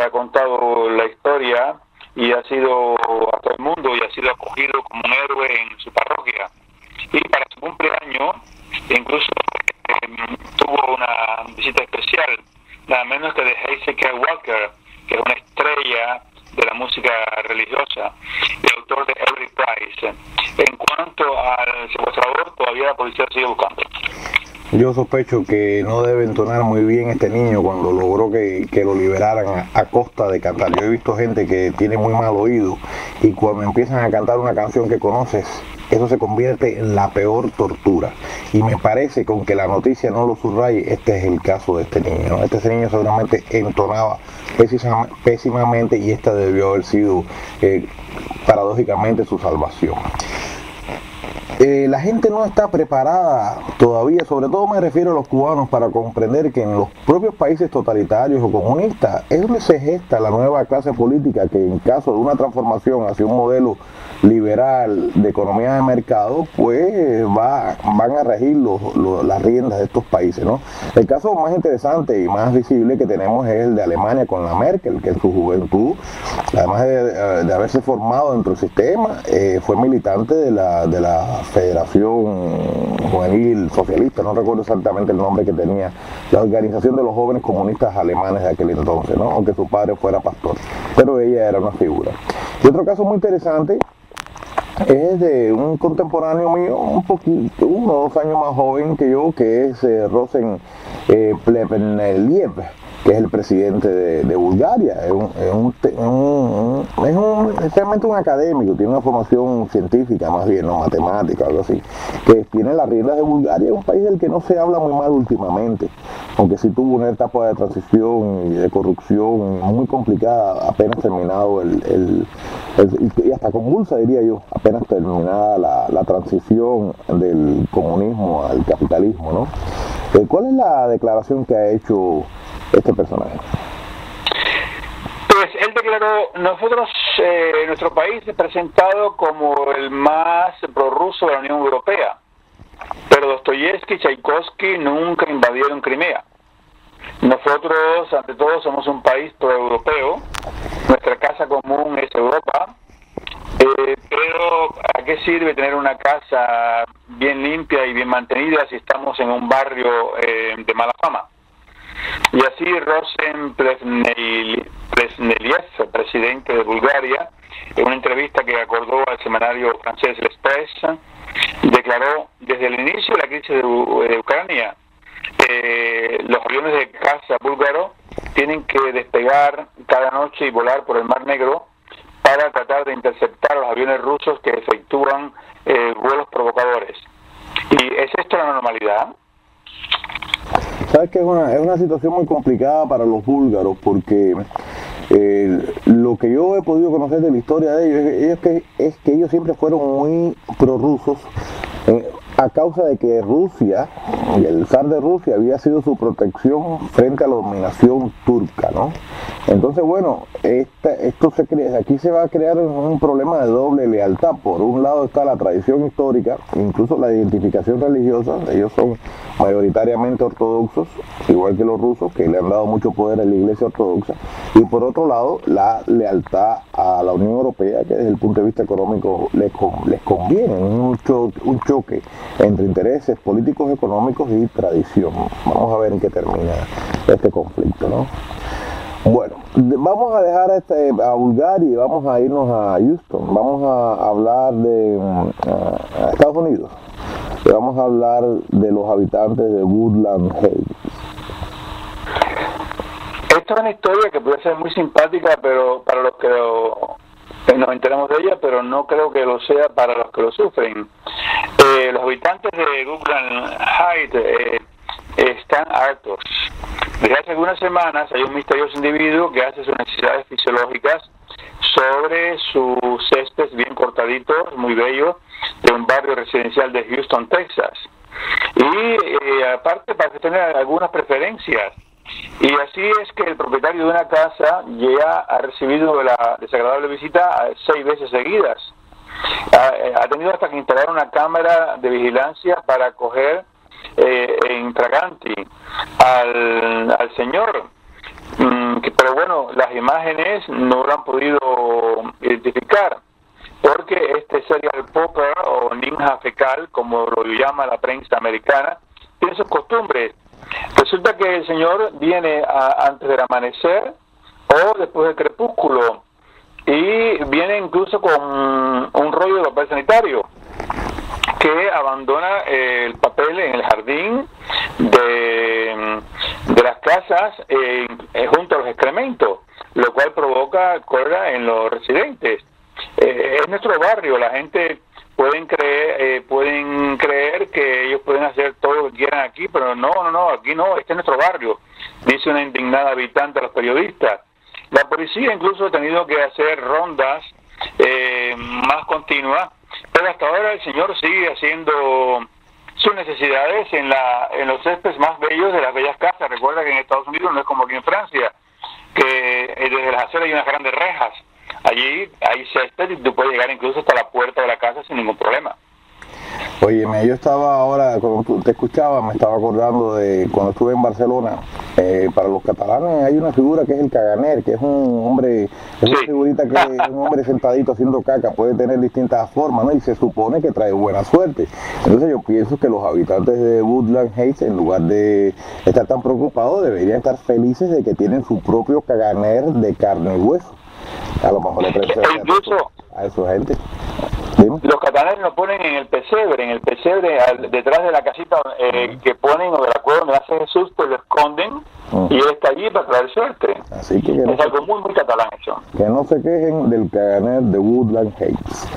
ha contado la historia y ha sido a todo el mundo y ha sido acogido como un héroe en su parroquia. Y para su cumpleaños incluso tuvo una visita especial, nada menos que de Hezekiah Walker, que es una estrella de la música religiosa, el autor de Every Praise. En cuanto al secuestrador, todavía la policía sigue buscando. Yo sospecho que no debe entonar muy bien este niño cuando logró que lo liberaran a costa de cantar. Yo he visto gente que tiene muy mal oído y cuando empiezan a cantar una canción que conoces, eso se convierte en la peor tortura. Y me parece que aunque la noticia no lo subraye, este es el caso de este niño, ¿no? Este niño seguramente entonaba pésimamente y esta debió haber sido paradójicamente su salvación. La gente no está preparada todavía, sobre todo me refiero a los cubanos, para comprender que en los propios países totalitarios o comunistas es donde se gesta la nueva clase política que en caso de una transformación hacia un modelo liberal de economía de mercado, pues van a regir las riendas de estos países, ¿no? El caso más interesante y más visible que tenemos es el de Alemania con la Merkel, que en su juventud, además de haberse formado dentro del sistema, fue militante de la Federación Juvenil Socialista, no recuerdo exactamente el nombre que tenía, la Organización de los Jóvenes Comunistas Alemanes de aquel entonces, ¿no? Aunque su padre fuera pastor, pero ella era una figura. Y otro caso muy interesante es de un contemporáneo mío, un poquito, 1 o 2 años más joven que yo, que es Rosen Plevneliev, que es el presidente de Bulgaria. Es realmente un académico, tiene una formación científica más bien, no matemática, algo así, que tiene las riendas de Bulgaria. Es un país del que no se habla muy mal últimamente, aunque sí tuvo una etapa de transición y de corrupción muy complicada, apenas terminado y hasta convulsa, diría yo, apenas terminada la transición del comunismo al capitalismo, ¿no? ¿Cuál es la declaración que ha hecho este personaje? claro, nosotros, nuestro país es presentado como el más prorruso de la Unión Europea, pero Dostoyevsky y Tchaikovsky nunca invadieron Crimea. Nosotros, ante todo, somos un país proeuropeo, nuestra casa común es Europa, pero ¿a qué sirve tener una casa bien limpia y bien mantenida si estamos en un barrio de mala fama? Y así Rosen Plesneliev, presidente de Bulgaria, en una entrevista que acordó al semanario francés L'Express, declaró: desde el inicio de la crisis de Ucrania, los aviones de caza búlgaro tienen que despegar cada noche y volar por el Mar Negro para tratar de interceptar a los aviones rusos que efectúan vuelos provocadores. ¿Y es esto la normalidad? Sabes que es una situación muy complicada para los búlgaros, porque lo que yo he podido conocer de la historia de ellos es que ellos siempre fueron muy prorrusos, a causa de que Rusia, el zar de Rusia, había sido su protección frente a la dominación turca, ¿no? Entonces, bueno, aquí se va a crear un problema de doble lealtad. Por un lado está la tradición histórica, incluso la identificación religiosa. Ellos son mayoritariamente ortodoxos, igual que los rusos, que le han dado mucho poder a la Iglesia ortodoxa. Y por otro lado, la lealtad a la Unión Europea, que desde el punto de vista económico les conviene, un choque entre intereses políticos, económicos y tradición. Vamos a ver en qué termina este conflicto, ¿no? Bueno, vamos a dejar a Bulgaria y vamos a irnos a Houston. Vamos a hablar de Estados Unidos. Y vamos a hablar de los habitantes de Woodland Heights. Esta es una historia que puede ser muy simpática, pero para los que nos enteramos de ella, pero no creo que lo sea para los que lo sufren. Los habitantes de Woodland Heights están hartos. Desde hace algunas semanas hay un misterioso individuo que hace sus necesidades fisiológicas sobre sus céspedes bien cortaditos, muy bellos, de un barrio residencial de Houston, Texas. Y aparte parece tener algunas preferencias. Y así es que el propietario de una casa ya ha recibido la desagradable visita 6 veces seguidas. Ha tenido hasta que instalar una cámara de vigilancia para coger en fraganti al señor, pero bueno, las imágenes no lo han podido identificar, porque este serial popper o ninja fecal, como lo llama la prensa americana, tiene sus costumbres. Resulta que el señor viene antes del amanecer o después del crepúsculo, y viene incluso con un rollo de papel sanitario, que abandona el papel en el jardín de las casas junto a los excrementos, lo cual provoca cólera en los residentes. Es nuestro barrio, la gente pueden creer que ellos pueden hacer todo lo que quieran aquí, pero no, aquí no, este es nuestro barrio, dice una indignada habitante a los periodistas. La policía incluso ha tenido que hacer rondas más continuas, pero hasta ahora el señor sigue haciendo sus necesidades en los céspedes más bellos de las bellas casas. Recuerda que en Estados Unidos no es como aquí en Francia, que desde las aceras hay unas grandes rejas. Allí hay césped y tú puedes llegar incluso hasta la puerta de la casa sin ningún problema. Óyeme, yo estaba ahora, cuando te escuchaba, me estaba acordando de cuando estuve en Barcelona. Para los catalanes hay una figura que es el caganer, que es un hombre, es una figurita que es un hombre sentadito haciendo caca, puede tener distintas formas, ¿no? Y se supone que trae buena suerte. Entonces yo pienso que los habitantes de Woodland Heights, en lugar de estar tan preocupados, deberían estar felices de que tienen su propio caganer de carne y hueso. A lo mejor le presenta a esa gente. ¿Dime? Los catalanes lo ponen en el pesebre detrás de la casita que ponen, o de la cueva donde nace Jesús, pues lo esconden y él está allí para traer suerte. Así que es algo muy, muy catalán eso. Que no se quejen del caganer de Woodland Heights.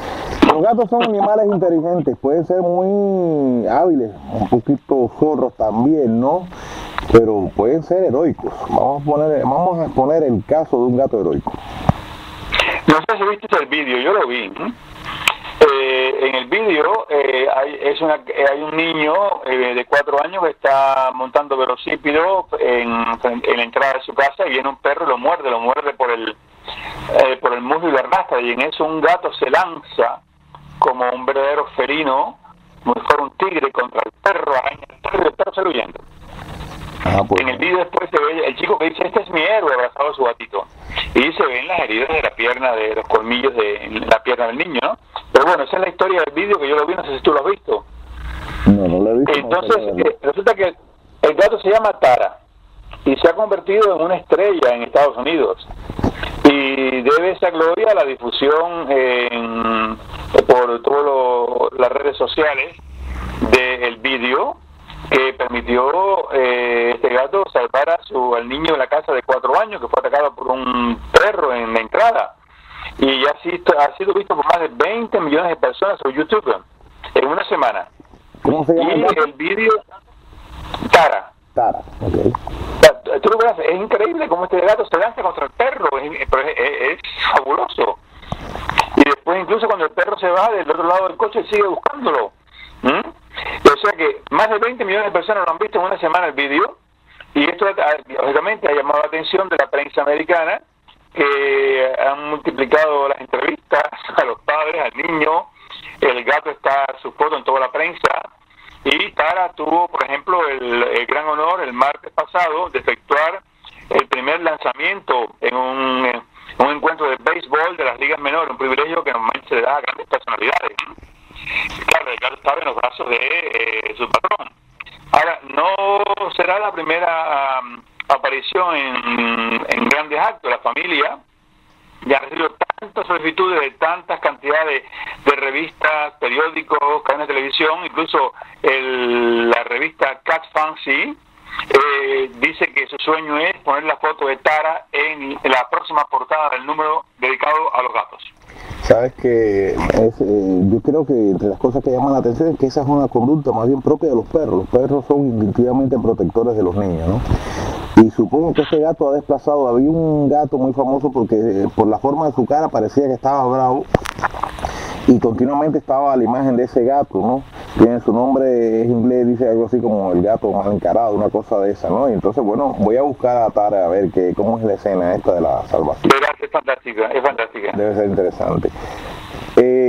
Los gatos son animales inteligentes, pueden ser muy hábiles, un poquito zorros también, ¿no? Pero pueden ser heroicos. Vamos a poner el caso de un gato heroico. No sé si viste el vídeo, yo lo vi. En el vídeo hay un niño de 4 años que está montando velocípedo en la entrada de su casa, y viene un perro y lo muerde por el muslo y lo arrastra, y en eso un gato se lanza como un verdadero felino, como si fuera un tigre contra el perro, araña el perro y el perro sale huyendo. Pues, en el vídeo después se ve el chico que dice, este es mi héroe, abrazado a su gatito, y se ven las heridas de la pierna, de los colmillos de la pierna del niño, ¿no? Pero bueno, esa es la historia del vídeo, que yo lo vi, no sé si tú lo has visto. No lo he visto. Entonces, resulta que el gato se llama Tara y se ha convertido en una estrella en Estados Unidos, y debe esa gloria a la difusión por todas las redes sociales del vídeo que permitió este gato salvar al niño de la casa de 4 años que fue atacado por un perro en la entrada, y ha sido visto por más de 20 millones de personas en YouTube en una semana. ¿Cómo se llama? Y el vídeo, Tara, okay. Tú lo verás, es increíble cómo este gato se lanza contra el perro, es fabuloso. Y después, incluso cuando el perro se va del otro lado del coche, sigue buscándolo. O sea que más de 20 millones de personas lo han visto en una semana el vídeo, y esto lógicamente ha llamado la atención de la prensa americana, que han multiplicado las entrevistas a los padres, al niño. El gato está su foto en toda la prensa, y Tara tuvo, por ejemplo, el gran honor el martes pasado de efectuar el primer lanzamiento en un encuentro de béisbol de las ligas menores, un privilegio que normalmente se le da a grandes personalidades. Claro, el gato estaba en los brazos de su patrón. Ahora, no será la primera aparición en grandes actos. La familia ya ha recibido tantas solicitudes de tantas cantidades de revistas, periódicos, cadenas de televisión, incluso la revista Cat Fancy dice que su sueño es poner la foto de Tara en la próxima portada del número dedicado a los gatos. Sabes que yo creo que entre las cosas que llaman la atención es que esa es una conducta más bien propia de los perros. Los perros son instintivamente protectores de los niños, ¿no? Y supongo que ese gato ha desplazado. Había un gato muy famoso porque por la forma de su cara parecía que estaba bravo, y continuamente estaba la imagen de ese gato, ¿no? Tiene su nombre, es inglés, dice algo así como el gato mal encarado, una cosa de esa, ¿no? Y entonces, bueno, voy a buscar a Tara a ver cómo es la escena esta de la salvación. Es fantástica, es fantástica. Debe ser interesante.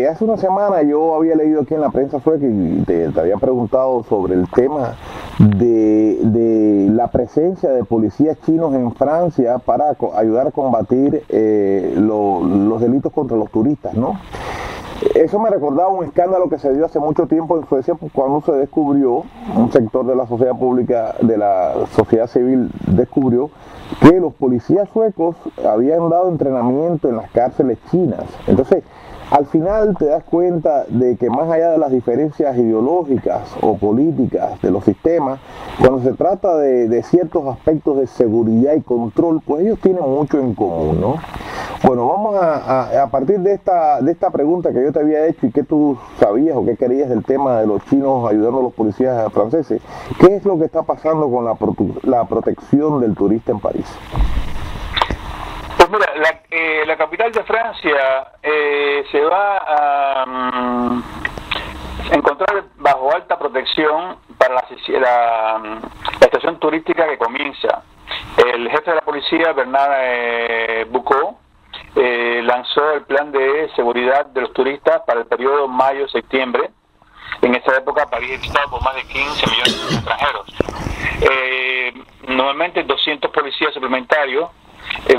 Hace una semana yo había leído aquí en la prensa sueca y te había preguntado sobre el tema de la presencia de policías chinos en Francia para ayudar a combatir los delitos contra los turistas, ¿no? Eso me recordaba un escándalo que se dio hace mucho tiempo en Suecia, cuando se descubrió, un sector de la sociedad pública, de la sociedad civil, descubrió que los policías suecos habían dado entrenamiento en las cárceles chinas. Entonces, al final te das cuenta de que más allá de las diferencias ideológicas o políticas de los sistemas, cuando se trata de ciertos aspectos de seguridad y control, pues ellos tienen mucho en común, ¿no? Bueno, vamos a partir de esta pregunta que yo te había hecho y que tú sabías o qué querías del tema de los chinos ayudando a los policías franceses, ¿qué es lo que está pasando con la protección del turista en París? Pues mira, la capital de Francia se va a encontrar bajo alta protección para la estación turística que comienza. El jefe de la policía, Bernard Bucco, lanzó el plan de seguridad de los turistas para el periodo mayo-septiembre. En esa época París es visitado por más de 15 millones de extranjeros. Normalmente 200 policías suplementarios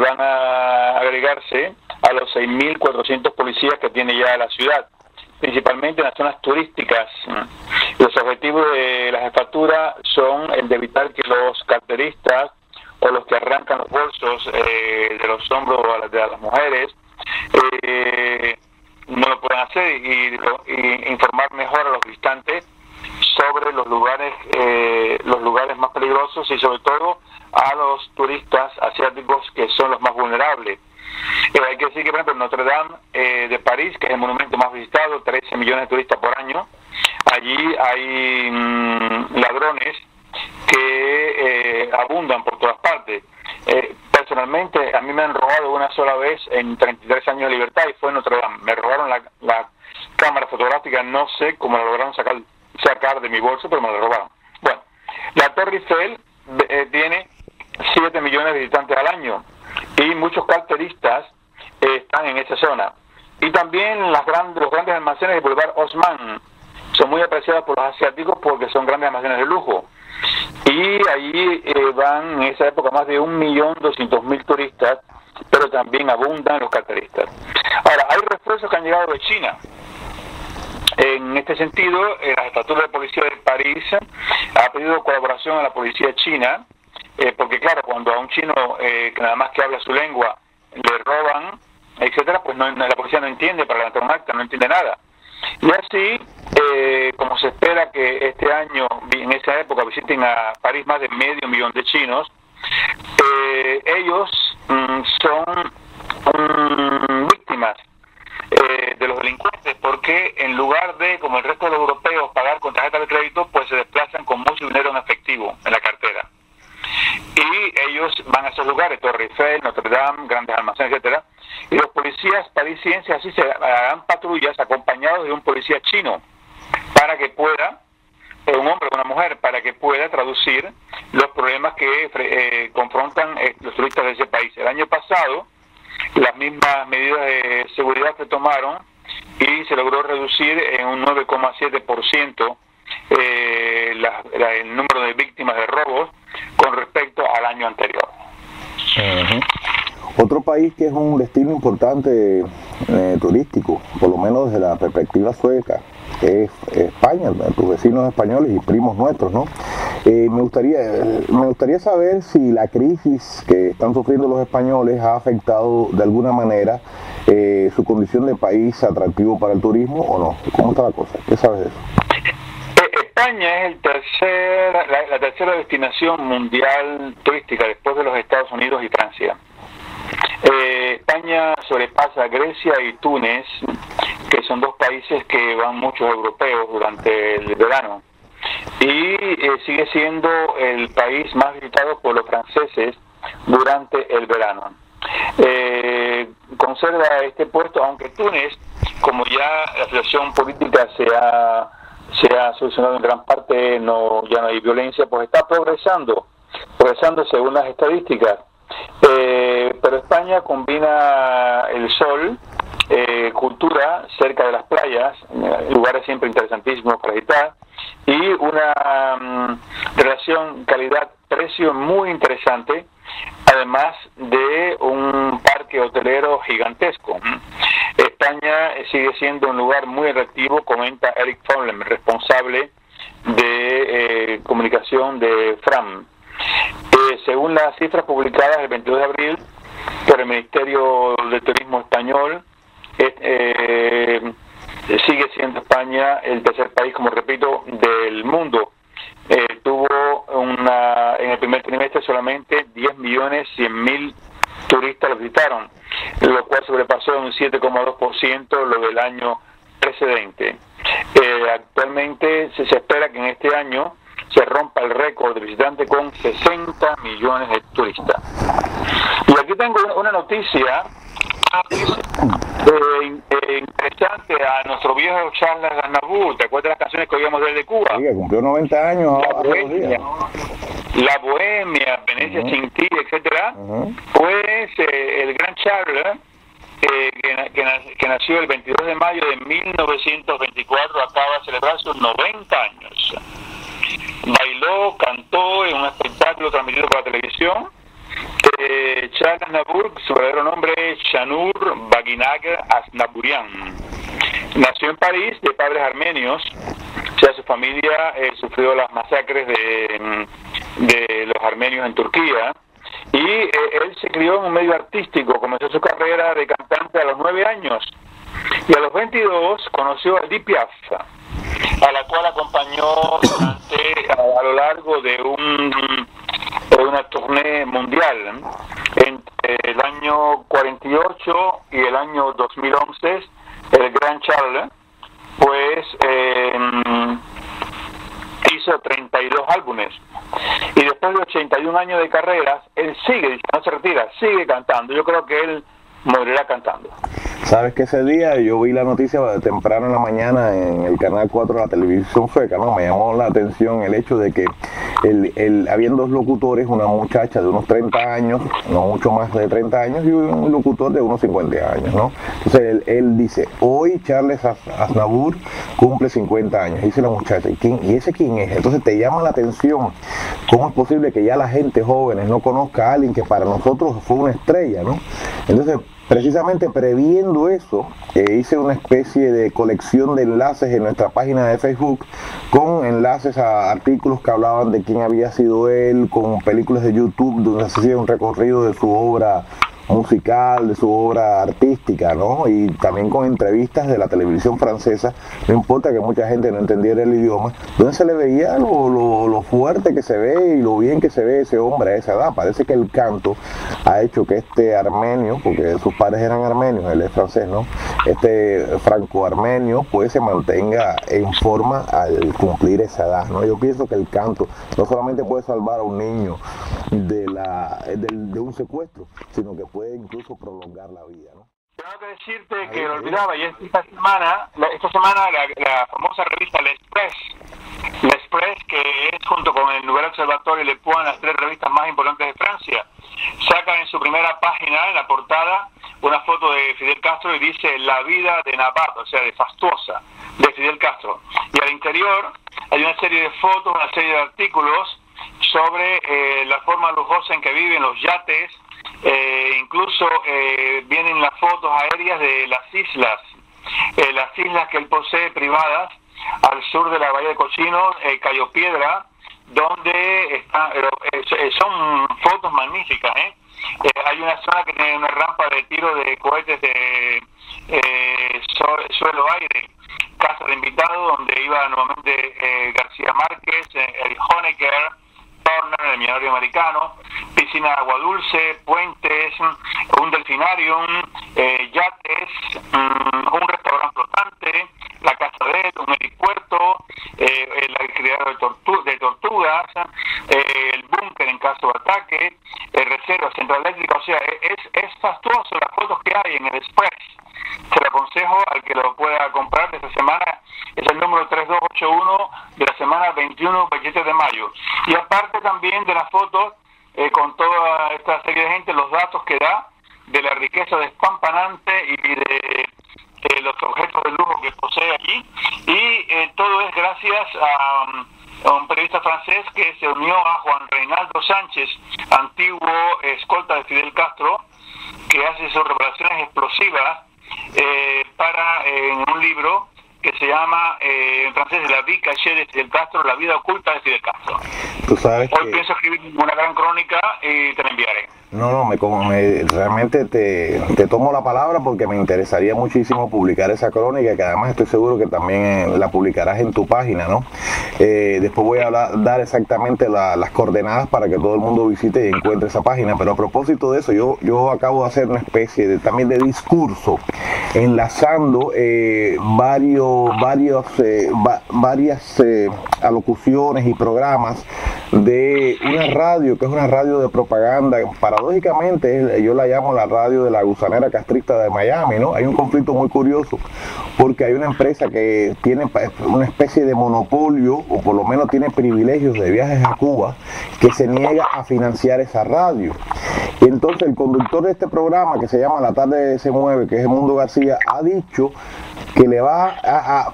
van a agregarse a los 6.400 policías que tiene ya la ciudad, principalmente en las zonas turísticas. Los objetivos de la jefatura son el de evitar que los carteristas o los que arrancan los bolsos de los hombros de las mujeres no lo puedan hacer, y informar mejor a los visitantes sobre los lugares más peligrosos, y sobre todo a los turistas asiáticos, que son los más vulnerables. Hay que decir que, por ejemplo, Notre Dame de París, que es el monumento más visitado, 13 millones de turistas por año, allí hay ladrones que abundan por todas partes. Personalmente, a mí me han robado una sola vez en 33 años de libertad, y fue en Notre Dame. Me robaron la cámara fotográfica, no sé cómo la lograron sacar de mi bolso, pero me la robaron. Bueno, la Torre Eiffel tiene 7 millones de visitantes al año, y muchos carteristas están en esa zona. Y también los grandes almacenes de Boulevard Haussmann son muy apreciados por los asiáticos porque son grandes almacenes de lujo. Y allí van en esa época más de 1.200.000 turistas, pero también abundan los carteristas. Ahora, hay refuerzos que han llegado de China. En este sentido, la jefatura de policía de París ha pedido colaboración a la policía china, porque claro, cuando a un chino que nada más que habla su lengua le roban, etcétera, pues la policía no entiende para levantar un acta, no entiende nada. Y así, como se espera que este año, en esa época, visiten a París más de 500.000 de chinos, ellos son víctimas de los delincuentes, porque en lugar de, como el resto de los europeos, pagar con tarjeta de crédito, pues se desplazan con mucho dinero en efectivo en la cartera. Y ellos van a esos lugares, Torre Eiffel, Notre Dame, grandes almacenes, etcétera, y los policías parisienses así se harán patrullas acompañados de un policía chino para que pueda, un hombre o una mujer, para que pueda traducir los problemas que confrontan los turistas de ese país. El año pasado, las mismas medidas de seguridad se tomaron y se logró reducir en un 9,7% el número de víctimas de robos con respecto al año anterior. Otro país que es un destino importante turístico, por lo menos desde la perspectiva sueca, es España, tus vecinos españoles y primos nuestros, ¿no? Me gustaría saber si la crisis que están sufriendo los españoles ha afectado de alguna manera su condición de país atractivo para el turismo o no. ¿Cómo está la cosa? ¿Qué sabes de eso? España es la tercera destinación mundial turística después de los Estados Unidos y Francia. España sobrepasa a Grecia y Túnez, que son dos países que van muchos europeos durante el verano, y sigue siendo el país más visitado por los franceses durante el verano. Conserva este puesto, aunque Túnez, como ya la situación política se ha solucionado en gran parte, ya no hay violencia, pues está progresando según las estadísticas. Pero España combina el sol, cultura cerca de las playas, lugares siempre interesantísimos para visitar, y una relación calidad-precio muy interesante, además de un parque hotelero gigantesco. España sigue siendo un lugar muy atractivo, comenta Eric Fowler, responsable de comunicación de Fram. Según las cifras publicadas el 22 de abril por el Ministerio de Turismo español, sigue siendo España el tercer país, como repito, del mundo. Tuvo en el primer trimestre solamente 10.100.000 turistas lo visitaron, lo cual sobrepasó un 7,2% lo del año precedente. Actualmente se espera que en este año se rompa el récord de visitantes con 60 millones de turistas. Y aquí tengo una noticia interesante a nuestro viejo Charles Aznavour. ¿Te acuerdas de las canciones que oíamos desde Cuba? Sí, cumplió 90 años. La Bohemia, Venecia sin ti, etcétera. Pues el gran Charles, que nació el 22 de mayo de 1924, acaba de celebrar sus 90 años. Bailó, cantó en un espectáculo transmitido por la televisión. Charles Aznavour, su verdadero nombre es Shanur Baginagh Aznavourian. Nació en París de padres armenios. O sea, su familia sufrió las masacres de los armenios en Turquía. Y él se crió en un medio artístico. Comenzó su carrera de cantante a los 9 años. Y a los 22 conoció a Edith Piaf, a la cual acompañó a lo largo de una tournée mundial. Entre el año 48 y el año 2011, el gran Charles pues hizo 32 álbumes, y después de 81 años de carreras él sigue, no se retira, sigue cantando. Yo creo que él morirá cantando. Sabes que ese día yo vi la noticia temprano en la mañana en el canal 4 de la televisión sueca, ¿no? Me llamó la atención el hecho de que habían dos locutores, una muchacha de unos 30 años, no mucho más de 30 años, y un locutor de unos 50 años, ¿no? Entonces él dice, hoy Charles Aznavour cumple 50 años, dice la muchacha, ¿y ese quién es? Entonces te llama la atención cómo es posible que ya la gente joven no conozca a alguien que para nosotros fue una estrella, ¿no? Entonces, precisamente previendo eso, hice una especie de colección de enlaces en nuestra página de Facebook, con enlaces a artículos que hablaban de quién había sido él, con películas de YouTube donde se hacía un recorrido de su obra musical, de su obra artística, ¿no? Y también con entrevistas de la televisión francesa, no importa que mucha gente no entendiera el idioma, donde se le veía lo fuerte que se ve y lo bien que se ve ese hombre a esa edad. Parece que el canto ha hecho que este armenio, porque sus padres eran armenios, él es francés, ¿no? Este franco-armenio pues se mantenga en forma al cumplir esa edad, ¿no? Yo pienso que el canto no solamente puede salvar a un niño de un secuestro, sino que puede incluso prolongar la vida, ¿no? Tengo que decirte que lo olvidaba, y esta semana la famosa revista L'Express, que es junto con el Nouvel Observatoire y Le Point las tres revistas más importantes de Francia, sacan en su primera página, en la portada, una foto de Fidel Castro y dice la vida de Navarro, o sea, de fastuosa, de Fidel Castro. Y al interior hay una serie de fotos, una serie de artículos sobre la forma lujosa en que viven, los yates, incluso vienen las fotos aéreas de las islas que él posee privadas al sur de la Bahía de Cochinos, Cayo Piedra, donde están, son fotos magníficas, hay una zona que tiene una rampa de tiro de cohetes de suelo-aire, casa de invitados donde iba nuevamente García Márquez, Erich Honecker, Turner, el millonario americano, piscina de agua dulce, puentes, un delfinarium, yates, un restaurante flotante, la casa de él, un helipuerto, el criadero de tortugas, el búnker en caso de ataque, reserva central eléctrica. O sea, es fastuoso las fotos que hay en el Express. Se lo aconsejo al que lo pueda comprar de esta semana. Es el número 3281 de la semana 21-27 de mayo. Y aparte también de las fotos, con toda esta serie de gente, los datos que da de la riqueza despampanante y de los objetos de lujo que posee allí. Y todo es gracias a un periodista francés que se unió a Juan Reinaldo Sánchez, antiguo escolta de Fidel Castro, que hace sus revelaciones explosivas en un libro que se llama en francés La vie cachée de Fidel Castro, la vida oculta de Fidel Castro. Tú sabes Hoy pienso escribir una gran crónica y te la enviaré. No, realmente te tomo la palabra porque me interesaría muchísimo publicar esa crónica, que además estoy seguro que también la publicarás en tu página, ¿no? Después voy a dar exactamente las coordenadas para que todo el mundo visite y encuentre esa página, pero a propósito de eso, yo acabo de hacer una especie también de discurso, enlazando varias alocuciones y programas de una radio que es una radio de propaganda. Paradójicamente yo la llamo la radio de la gusanera castrista de Miami, ¿no? Hay un conflicto muy curioso porque hay una empresa que tiene una especie de monopolio, o por lo menos tiene privilegios de viajes a Cuba, que se niega a financiar esa radio. Y entonces el conductor de este programa, que se llama La Tarde Se Mueve, que es Edmundo García, ha dicho que le va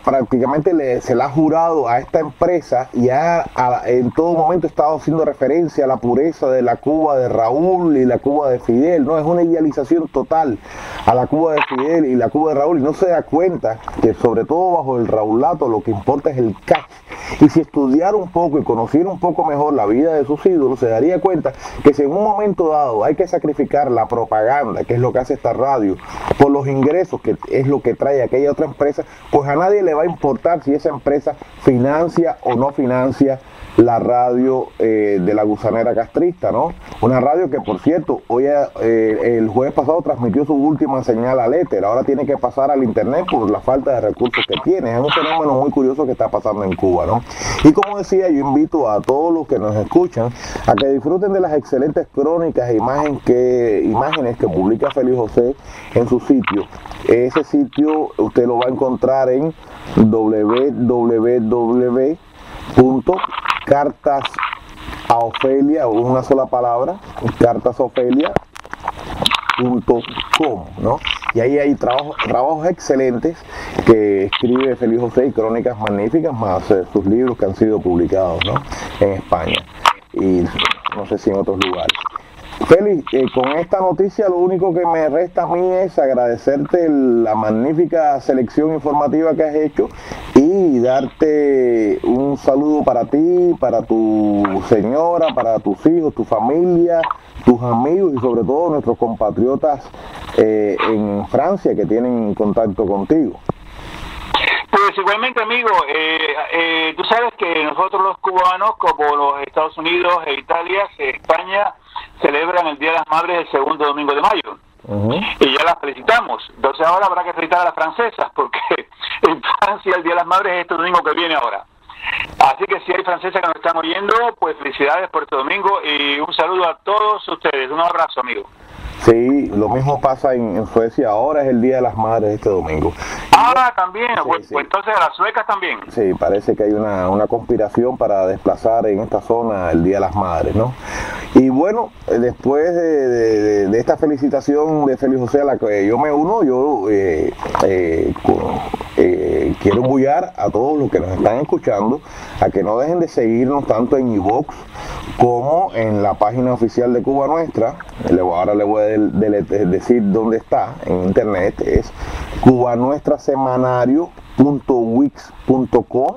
prácticamente se le ha jurado a esta empresa y en todo momento ha estado haciendo referencia a la pureza de la Cuba de Raúl y la Cuba de Fidel, ¿no? Es una idealización total a la Cuba de Fidel y la Cuba de Raúl, y no se da cuenta que sobre todo bajo el Raulato lo que importa es el cash. Y si estudiara un poco y conociera un poco mejor la vida de sus ídolos, se daría cuenta que si en un momento dado hay que sacrificar la propaganda, que es lo que hace esta radio, por los ingresos, que es lo que trae aquella otra empresa, pues a nadie le va a importar si esa empresa financia o no financia la radio de la Gusanera Castrista, ¿no? Una radio que, por cierto, hoy el jueves pasado transmitió su última señal al éter, ahora tiene que pasar al internet por la falta de recursos que tiene. Es un fenómeno muy curioso que está pasando en Cuba, ¿no? Y como decía, yo invito a todos los que nos escuchan a que disfruten de las excelentes crónicas e imágenes que publica Félix José en su sitio. Ese sitio usted lo va a encontrar en www.cartasaofelia, una sola palabra, cartasofelia.com, ¿no? Y ahí hay trabajos excelentes que escribe Félix José y crónicas magníficas, más sus libros que han sido publicados, ¿no?, en España y no sé si en otros lugares. Félix, con esta noticia lo único que me resta a mí es agradecerte la magnífica selección informativa que has hecho y darte un saludo para ti, para tu señora, para tus hijos, tu familia, tus amigos y sobre todo nuestros compatriotas en Francia que tienen contacto contigo. Pues igualmente, amigo, tú sabes que nosotros los cubanos, como los Estados Unidos e Italia, España, celebran el Día de las Madres el segundo domingo de mayo. Y ya las felicitamos. Entonces ahora habrá que felicitar a las francesas, porque en Francia el Día de las Madres es este domingo que viene ahora. Así que si hay francesas que nos están oyendo, pues felicidades por este domingo y un saludo a todos ustedes. Un abrazo, amigo. Sí, lo mismo pasa en Suecia. Ahora es el Día de las Madres este domingo. Ah, también. Sí, pues entonces a las suecas también. Sí, parece que hay una conspiración para desplazar en esta zona el Día de las Madres, ¿no? Y bueno, después de esta felicitación de Félix José a la que yo me uno, yo quiero embullar a todos los que nos están escuchando a que no dejen de seguirnos tanto en iVoox como en la página oficial de Cuba Nuestra. Ahora le voy a decir dónde está en internet. Es cubanuestrasemanario.wix.com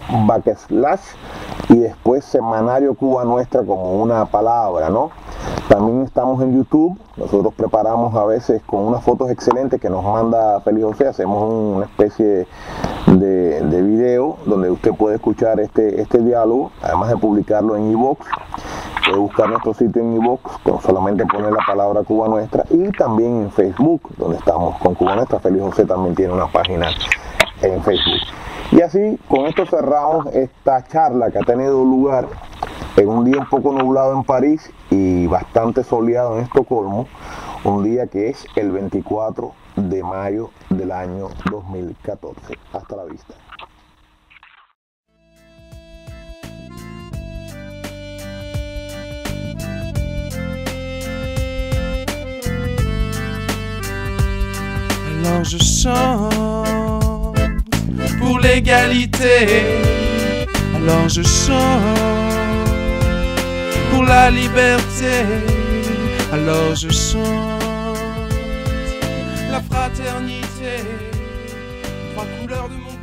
/ y después Semanario Cuba Nuestra como una palabra, ¿no? También estamos en YouTube. Nosotros preparamos a veces con unas fotos excelentes que nos manda Félix José, hacemos una especie de video donde usted puede escuchar este diálogo, además de publicarlo en iVoox. Puede buscar nuestro sitio en iVoox, con solamente poner la palabra Cuba Nuestra, y también en Facebook, donde estamos con Cuba Nuestra. Félix José también tiene una página en Facebook. Y así, con esto cerramos esta charla que ha tenido lugar en un día un poco nublado en París y bastante soleado en Estocolmo, un día que es el 24 de mayo del año 2014. Hasta la vista. Alors je chante pour l'égalité, alors je chante pour la liberté, alors je chante la fraternité, trois couleurs de mon